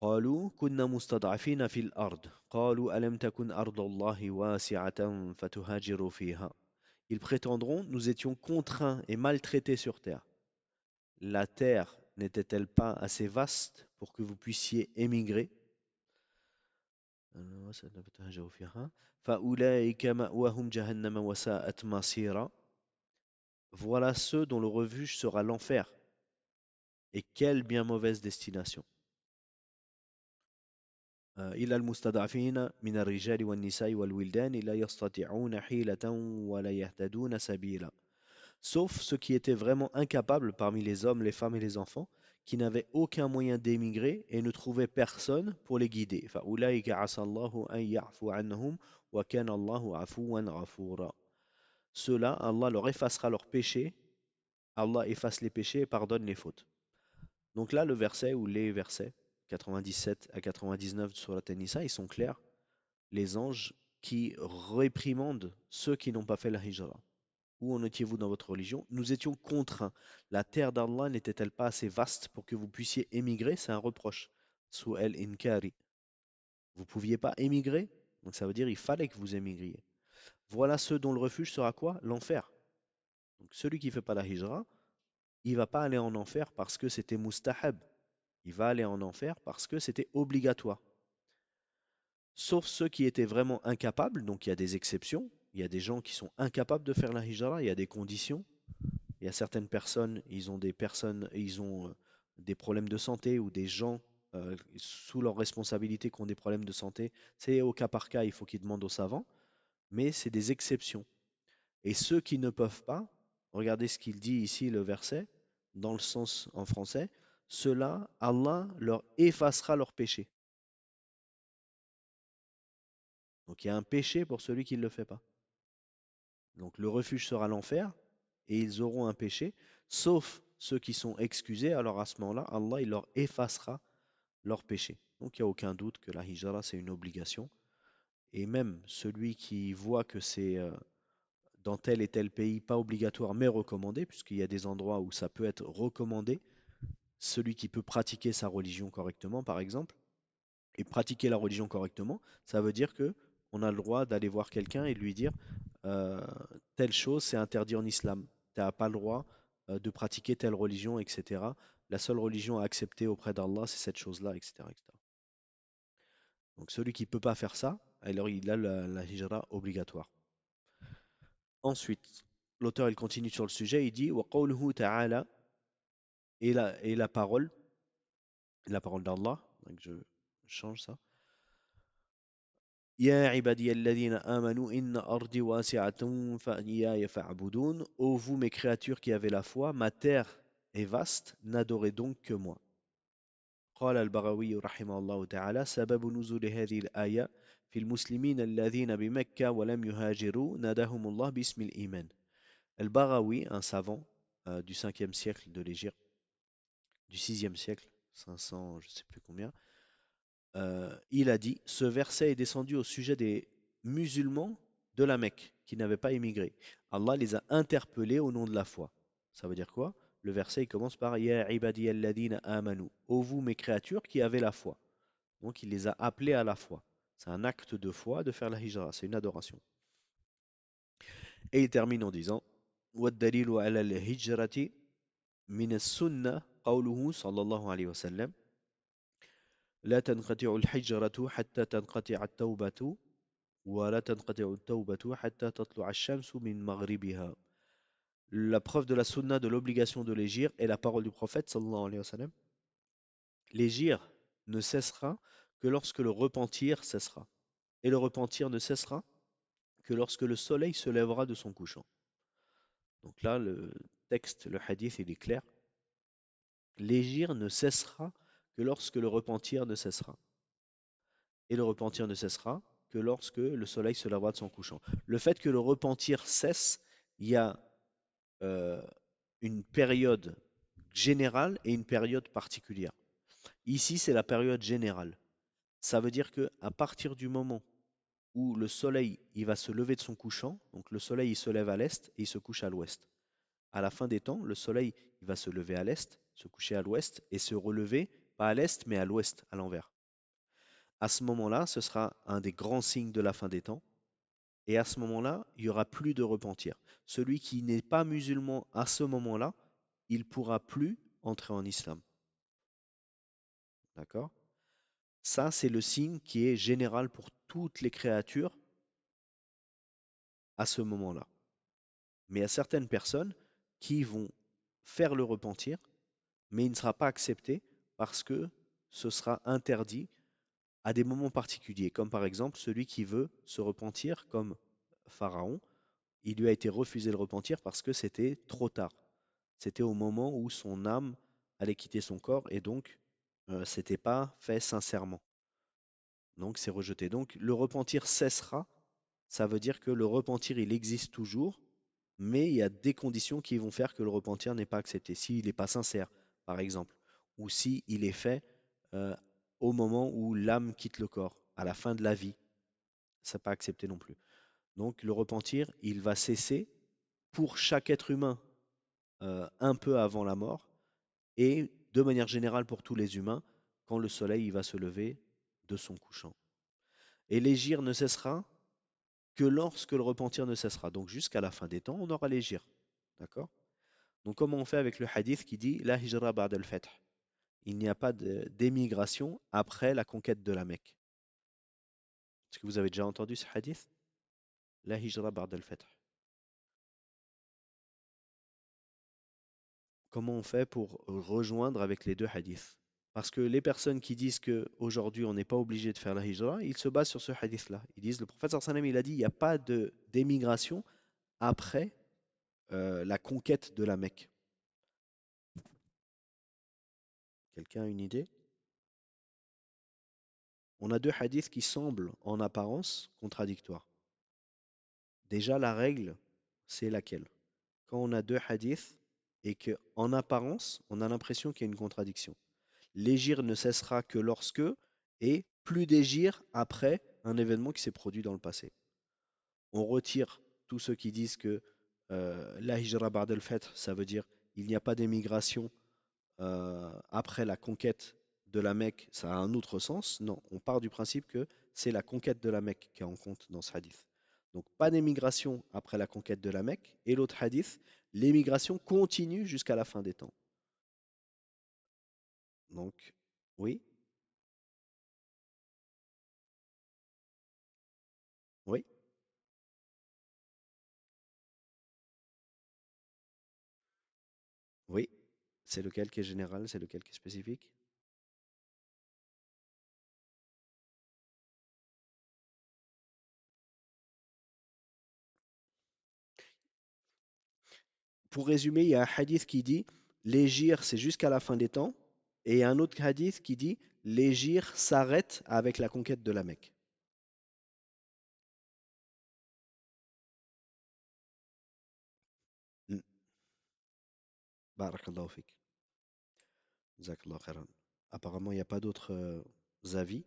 قالوا كنا مستضعفين في الأرض قالوا ألم تكن أرض الله واسعة فتهاجروا فيها. Ils prétendront, nous étions contraints et maltraités sur terre. La terre n'était-elle pas assez vaste pour que vous puissiez émigrer? فأولئك مأواهم جهنم وساءت مصيرا. Voilà ceux dont le refuge sera l'enfer. Et quelle bien mauvaise destination. إلى المستضعفين من الرجال والنساء والولدان لا يستطيعون حيلة ولا يهتدون سبيلا. Sauf ceux qui étaient vraiment incapables parmi les hommes, les femmes et les enfants, qui n'avaient aucun moyen d'émigrer et ne trouvaient personne pour les guider. فأولئك عسى الله أن يعفو عنهم وكان الله عفوا غفورا. Ceux-là, Allah leur effacera leurs péchés. Allah efface les péchés et pardonne les fautes. Donc là, le verset ou les versets 97 à 99 sur la An-Nisa, ils sont clairs. Les anges qui réprimandent ceux qui n'ont pas fait la hijra. Où en étiez-vous dans votre religion? Nous étions contraints. La terre d'Allah n'était-elle pas assez vaste pour que vous puissiez émigrer? C'est un reproche. Su'al inkari. Vous ne pouviez pas émigrer? Donc ça veut dire il fallait que vous émigriez. Voilà ceux dont le refuge sera quoi? L'enfer. Donc celui qui ne fait pas la hijra, il ne va pas aller en enfer parce que c'était mustahab. Il va aller en enfer parce que c'était obligatoire. Sauf ceux qui étaient vraiment incapables, donc il y a des exceptions. Il y a des gens qui sont incapables de faire la hijra, il y a des conditions. Il y a certaines personnes, ils ont des problèmes de santé ou des gens sous leur responsabilité qui ont des problèmes de santé. C'est au cas par cas, il faut qu'ils demandent aux savants, mais c'est des exceptions. Et ceux qui ne peuvent pas, regardez ce qu'il dit ici le verset, dans le sens en français, ceux-là, Allah leur effacera leurs péchés. Donc il y a un péché pour celui qui ne le fait pas. Donc le refuge sera l'enfer et ils auront un péché, sauf ceux qui sont excusés, alors à ce moment-là, Allah il leur effacera leur péché. Donc il n'y a aucun doute que la hijra c'est une obligation. Et même celui qui voit que c'est dans tel et tel pays pas obligatoire mais recommandé, puisqu'il y a des endroits où ça peut être recommandé, celui qui peut pratiquer sa religion correctement par exemple, et pratiquer la religion correctement, ça veut dire que on a le droit d'aller voir quelqu'un et lui dire euh, telle chose c'est interdit en islam. Tu n'as pas le droit de pratiquer telle religion, etc. La seule religion à accepter auprès d'Allah, c'est cette chose-là, etc., etc. Donc celui qui ne peut pas faire ça, alors il a la hijra obligatoire. Ensuite, l'auteur il continue sur le sujet, il dit وَقَوْلُهُ ta'ala et la parole d'Allah, donc je change ça. يا عبادي الذين آمنوا إن أرضي واسعة فإياي فاعبدون. Ô vous mes créatures qui avez la foi, ma terre est vaste, n'adorez donc que moi. قال البغوي رحمه الله تعالى سبب نزول هذه الآية في المسلمين الذين بمكة ولم يهاجروا ناداهم الله باسم الإيمان. Al-Barawi, un savant du 5e siècle de l'Égypte, du 6e siècle, 500, je ne sais plus combien, il a dit, ce verset est descendu au sujet des musulmans de la Mecque qui n'avaient pas émigré. Allah les a interpellés au nom de la foi. Ça veut dire quoi? Le verset il commence par Ya ibadiyalladina amanu. Ô vous mes créatures qui avez la foi. Donc il les a appelés à la foi. C'est un acte de foi de faire la hijra, c'est une adoration. Et il termine en disant وَالدَّلِيلُ عَلَى الْهِجْرَةِ مِنَ السُنَّةِ قَوْلُهُ صلى الله عليه وسلم لا تنقطع الحجرة حتى تنقطع التوبة ولا تنقطع التوبة حتى تطلع الشمس من مغربها. La preuve de la sunna de l'obligation de l'égir est la parole du prophète sallallahu alayhi wa sallam. L'égir ne cessera que lorsque le repentir cessera. Et le repentir ne cessera que lorsque le soleil se lèvera de son couchant. Donc là, le texte, le hadith, il est clair. L'égir ne cessera que lorsque le repentir ne cessera. Et le repentir ne cessera que lorsque le soleil se lèvera de son couchant. Le fait que le repentir cesse, il y a euh, une période générale et une période particulière. Ici, c'est la période générale. Ça veut dire que à partir du moment où le soleil il va se lever de son couchant, donc le soleil il se lève à l'est et il se couche à l'ouest. À la fin des temps, le soleil il va se lever à l'est, se coucher à l'ouest et se relever pas à l'est, mais à l'ouest, à l'envers. À ce moment-là, ce sera un des grands signes de la fin des temps. Et à ce moment-là, il n'y aura plus de repentir. Celui qui n'est pas musulman à ce moment-là, il pourra plus entrer en islam. D'accord? Ça, c'est le signe qui est général pour toutes les créatures à ce moment-là. Mais il y a certaines personnes qui vont faire le repentir, mais il ne sera pas accepté parce que ce sera interdit à des moments particuliers, comme par exemple celui qui veut se repentir, comme Pharaon, il lui a été refusé le repentir parce que c'était trop tard. C'était au moment où son âme allait quitter son corps et donc c'était pas fait sincèrement. Donc c'est rejeté. Donc le repentir cessera. Ça veut dire que le repentir, il existe toujours, mais il y a des conditions qui vont faire que le repentir n'est pas accepté. S'il n'est pas sincère, par exemple, ou si il est fait euh, au moment où l'âme quitte le corps, à la fin de la vie, ça n'est pas accepté non plus. Donc le repentir, il va cesser pour chaque être humain un peu avant la mort et de manière générale pour tous les humains quand le soleil il va se lever de son couchant. Et l'égir ne cessera que lorsque le repentir ne cessera. Donc jusqu'à la fin des temps, on aura l'égir. D'accord? Donc comment on fait avec le hadith qui dit La hijra ba'd al-fath? Il n'y a pas d'émigration après la conquête de la Mecque. Est-ce que vous avez déjà entendu ce hadith? La hijra ba'd al-fath. Comment on fait pour rejoindre avec les deux hadiths? Parce que les personnes qui disent qu'aujourd'hui on n'est pas obligé de faire la hijra, ils se basent sur ce hadith-là. Ils disent, le prophète sallallahu alayhi wa sallam, il a dit, il n'y a pas d'émigration après la conquête de la Mecque. Quelqu'un a une idée? On a deux hadiths qui semblent en apparence contradictoires. Déjà, la règle, c'est laquelle? Quand on a deux hadiths et qu'en apparence, on a l'impression qu'il y a une contradiction. L'égir ne cessera que lorsque, et plus d'égir après un événement qui s'est produit dans le passé. On retire tous ceux qui disent que la hijra ba'd al-fath, ça veut dire il n'y a pas d'émigration après la conquête de la Mecque, ça a un autre sens. Non, on part du principe que c'est la conquête de la Mecque qui est en compte dans ce hadith. Donc pas d'émigration après la conquête de la Mecque. Et l'autre hadith, l'émigration continue jusqu'à la fin des temps. Donc, oui, oui, oui. C'est lequel qui est général, c'est lequel qui est spécifique? Pour résumer, il y a un hadith qui dit l'égir c'est jusqu'à la fin des temps, et il y a un autre hadith qui dit l'égir s'arrête avec la conquête de la Mecque. Mm. Barakallahu fik. Jazakallahu khairan. Apparemment, il n'y a pas d'autres avis.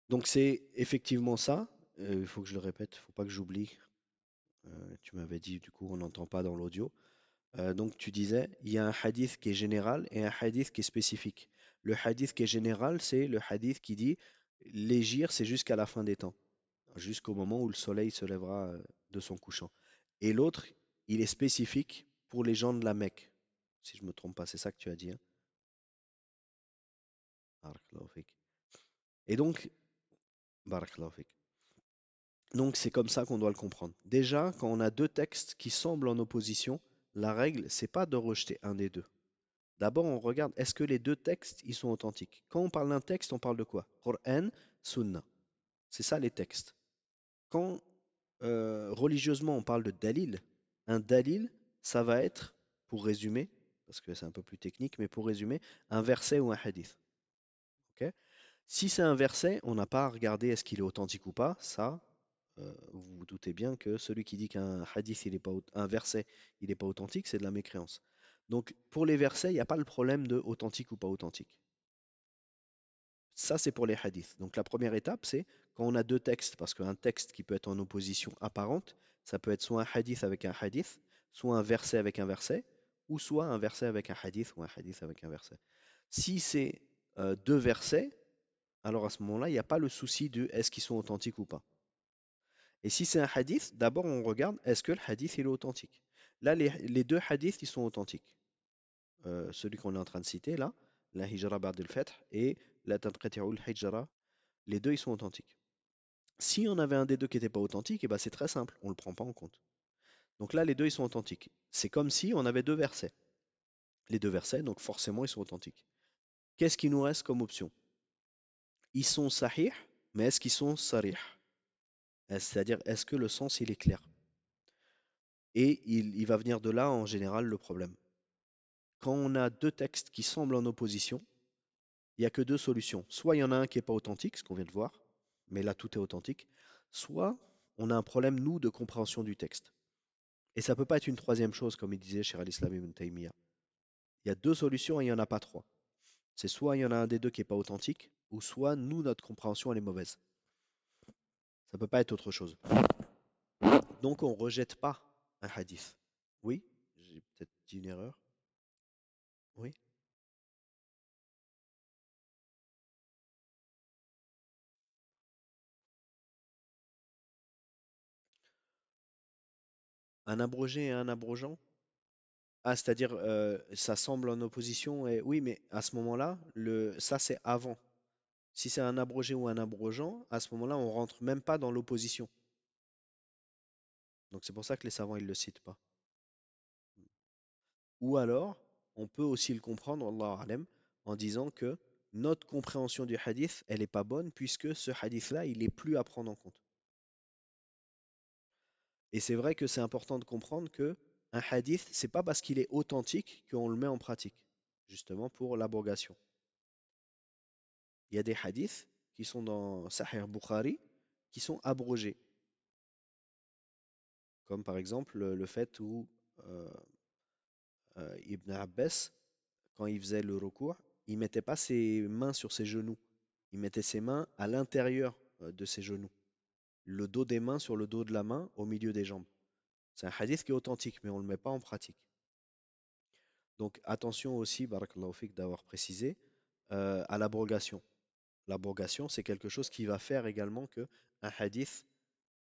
Donc c'est effectivement ça. Il faut que je le répète, il ne faut pas que j'oublie. Tu m'avais dit, du coup, on n'entend pas dans l'audio. Donc tu disais, il y a un hadith qui est général et un hadith qui est spécifique. Le hadith qui est général, c'est le hadith qui dit l'égir, c'est jusqu'à la fin des temps, jusqu'au moment où le soleil se lèvera de son couchant. Et l'autre, il est spécifique pour les gens de la Mecque, si je ne me trompe pas, c'est ça que tu as dit, hein? Barakallahu fik. Et donc, barakallahu fik. Donc c'est comme ça qu'on doit le comprendre. Déjà, quand on a deux textes qui semblent en opposition, la règle, c'est pas de rejeter un des deux. D'abord, on regarde est-ce que les deux textes ils sont authentiques. Quand on parle d'un texte, on parle de quoi? Coran, Sunna. C'est ça les textes. Quand religieusement on parle de dalil, un dalil, ça va être, pour résumer, parce que c'est un peu plus technique, mais pour résumer, un verset ou un hadith. Ok. Si c'est un verset, on n'a pas à regarder est-ce qu'il est authentique ou pas. Ça, vous vous doutez bien que celui qui dit qu'un hadith, il est pas, un verset, il n'est pas authentique, c'est de la mécréance. Donc pour les versets, il n'y a pas le problème de authentique ou pas authentique. Ça, c'est pour les hadiths. Donc la première étape, c'est quand on a deux textes, parce qu'un texte qui peut être en opposition apparente, ça peut être soit un hadith avec un hadith, soit un verset avec un verset, ou soit un verset avec un hadith ou un hadith avec un verset. Si c'est deux versets, alors à ce moment-là, il n'y a pas le souci de est-ce qu'ils sont authentiques ou pas. Et si c'est un hadith, d'abord on regarde est-ce que le hadith il est authentique. Là, les deux hadiths, ils sont authentiques. Celui qu'on est en train de citer là, la hijra ba'd al-fath et la tanqati'u al-hijra, les deux, ils sont authentiques. Si on avait un des deux qui n'était pas authentique, eh ben c'est très simple, on ne le prend pas en compte. Donc là, les deux, ils sont authentiques. C'est comme si on avait deux versets. Les deux versets, donc forcément, ils sont authentiques. Qu'est-ce qui nous reste comme option? Ils sont sahih, mais est-ce qu'ils sont sarih? C'est-à-dire, est-ce que le sens, il est clair? Et il va venir de là, en général, le problème. Quand on a deux textes qui semblent en opposition, il n'y a que deux solutions. Soit il y en a un qui n'est pas authentique, ce qu'on vient de voir, mais là, tout est authentique. Soit on a un problème, nous, de compréhension du texte. Et ça ne peut pas être une troisième chose, comme il disait chez Al-Islam ibn Taymiyyah. Il y a deux solutions et il n'y en a pas trois. C'est soit il y en a un des deux qui n'est pas authentique, ou soit nous, notre compréhension, elle est mauvaise. Ça ne peut pas être autre chose. Donc on ne rejette pas un hadith. Oui, j'ai peut-être dit une erreur. Oui. Un abrogé et un abrogeant? Ah, c'est-à-dire ça semble en opposition et oui, mais à ce moment-là, ça c'est avant. Si c'est un abrogé ou un abrogeant, à ce moment-là, on rentre même pas dans l'opposition. Donc c'est pour ça que les savants ils le citent pas. Ou alors, on peut aussi le comprendre, Wallahu a'lam, en disant que notre compréhension du hadith, elle n'est pas bonne puisque ce hadith-là, il est plus à prendre en compte. Et c'est vrai que c'est important de comprendre que un hadith, c'est pas parce qu'il est authentique qu'on le met en pratique, justement pour l'abrogation. Il y a des hadiths qui sont dans Sahih Bukhari qui sont abrogés, comme par exemple le fait où euh, Ibn Abbas, quand il faisait le recours, il mettait pas ses mains sur ses genoux, il mettait ses mains à l'intérieur de ses genoux, le dos des mains sur le dos de la main au milieu des jambes. C'est un hadith qui est authentique, mais on ne le met pas en pratique. Donc attention aussi, barakallahu fik, d'avoir précisé, à l'abrogation. L'abrogation, c'est quelque chose qui va faire également que un hadith,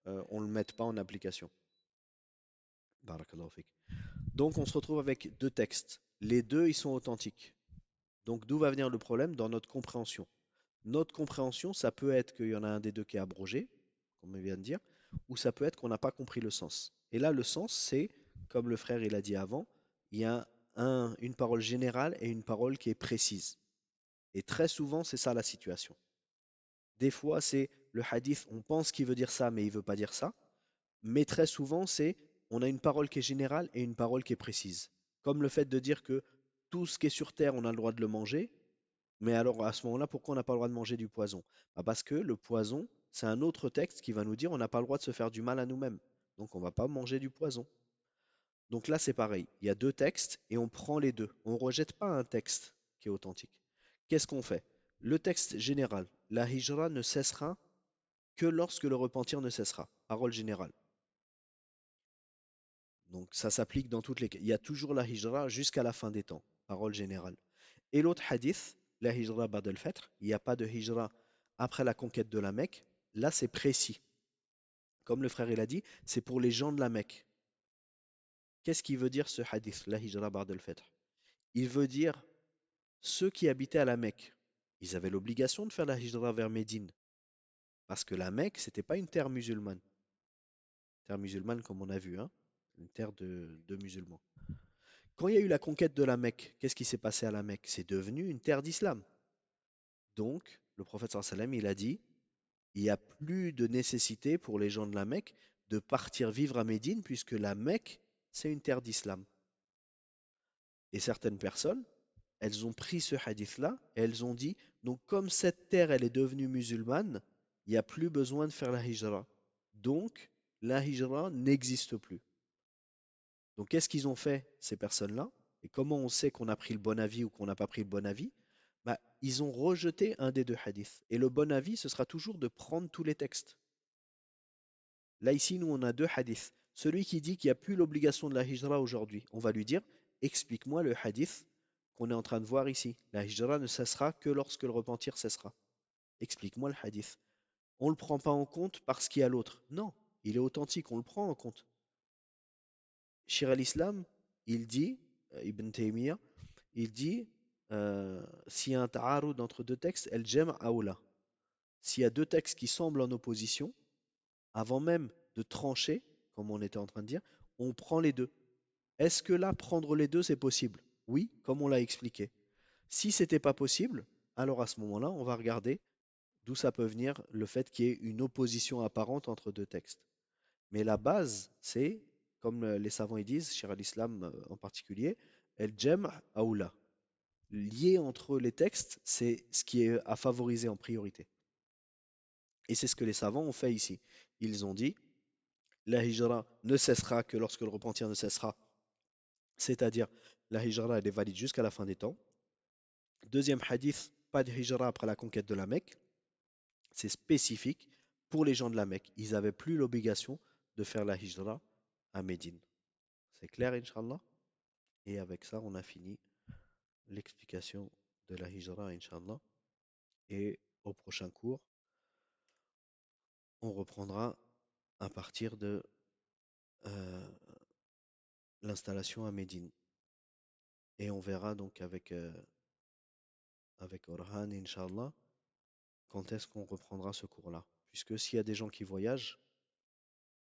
on ne le mette pas en application. Barakallahu fik. Donc on se retrouve avec deux textes. Les deux, ils sont authentiques. Donc d'où va venir le problème? Dans notre compréhension. Notre compréhension, ça peut être qu'il y en a un des deux qui est abrogé, comme on vient de dire, ou ça peut être qu'on n'a pas compris le sens. Et là, le sens, c'est, comme le frère il a dit avant, il y a une parole générale et une parole qui est précise. Et très souvent, c'est ça la situation. Des fois, c'est le hadith, on pense qu'il veut dire ça, mais il veut pas dire ça. Mais très souvent, c'est on a une parole qui est générale et une parole qui est précise. Comme le fait de dire que tout ce qui est sur terre, on a le droit de le manger. Mais alors, à ce moment-là, pourquoi on n'a pas le droit de manger du poison? Bah, parce que le poison, c'est un autre texte qui va nous dire on n'a pas le droit de se faire du mal à nous-mêmes. Donc, on ne va pas manger du poison. Donc là, c'est pareil. Il y a deux textes et on prend les deux. On ne rejette pas un texte qui est authentique. Qu'est-ce qu'on fait? Le texte général, la hijra ne cessera que lorsque le repentir ne cessera. Parole générale. Donc ça s'applique dans toutes les cas. Il y a toujours la hijra jusqu'à la fin des temps. Parole générale. Et l'autre hadith, la hijra ba'd al-Fath, il n'y a pas de hijra après la conquête de la Mecque. Là, c'est précis. Comme le frère il a dit, c'est pour les gens de la Mecque. Qu'est-ce qui veut dire ce hadith, la hijra ba'd al-Fath? Il veut dire ceux qui habitaient à la Mecque. Ils avaient l'obligation de faire la hijra vers Médine. Parce que la Mecque, c'était pas une terre musulmane. Terre musulmane comme on a vu, hein, une terre de musulmans. Quand il y a eu la conquête de la Mecque, qu'est-ce qui s'est passé à la Mecque? C'est devenu une terre d'islam. Donc, le prophète sallam, il a dit, il n'y a plus de nécessité pour les gens de la Mecque de partir vivre à Médine, puisque la Mecque, c'est une terre d'islam. Et certaines personnes, elles ont pris ce hadith-là et elles ont dit, donc comme cette terre, elle est devenue musulmane, il n'y a plus besoin de faire la hijra. Donc, la hijra n'existe plus. Donc, qu'est-ce qu'ils ont fait, ces personnes-là? Et comment on sait qu'on a pris le bon avis ou qu'on n'a pas pris le bon avis? Bah, ils ont rejeté un des deux hadiths. Et le bon avis, ce sera toujours de prendre tous les textes. Là, ici, nous, on a deux hadiths. Celui qui dit qu'il n'y a plus l'obligation de la hijra aujourd'hui, on va lui dire, explique-moi le hadith qu'on est en train de voir ici. La hijra ne cessera que lorsque le repentir cessera. Explique-moi le hadith. On ne le prend pas en compte parce qu'il y a l'autre. Non, il est authentique, on le prend en compte. Shir al-Islam, il dit, Ibn Taymiyyah, il dit, s'il y a un ta'arud entre deux textes, el jem aoula. S'il y a deux textes qui semblent en opposition, avant même de trancher, comme on était en train de dire, on prend les deux. Est-ce que là, prendre les deux, c'est possible? Oui, comme on l'a expliqué. Si c'était pas possible, alors à ce moment-là, on va regarder d'où ça peut venir le fait qu'il y ait une opposition apparente entre deux textes. Mais la base, c'est, comme les savants ils disent, Shir al-Islam en particulier, el jem aoula. Lié entre les textes, c'est ce qui est à favoriser en priorité. Et c'est ce que les savants ont fait ici. Ils ont dit, la hijra ne cessera que lorsque le repentir ne cessera. C'est-à-dire, la hijra, elle est valide jusqu'à la fin des temps. Deuxième hadith, pas de hijra après la conquête de la Mecque. C'est spécifique pour les gens de la Mecque. Ils n'avaient plus l'obligation de faire la hijra à Médine. C'est clair, Inch'Allah? Et avec ça, on a fini l'explication de la hijra, Inch'Allah. Et au prochain cours, on reprendra à partir de euh, l'installation à Médine. Et on verra donc avec Orhan, Inch'Allah, quand est-ce qu'on reprendra ce cours-là. Puisque s'il y a des gens qui voyagent,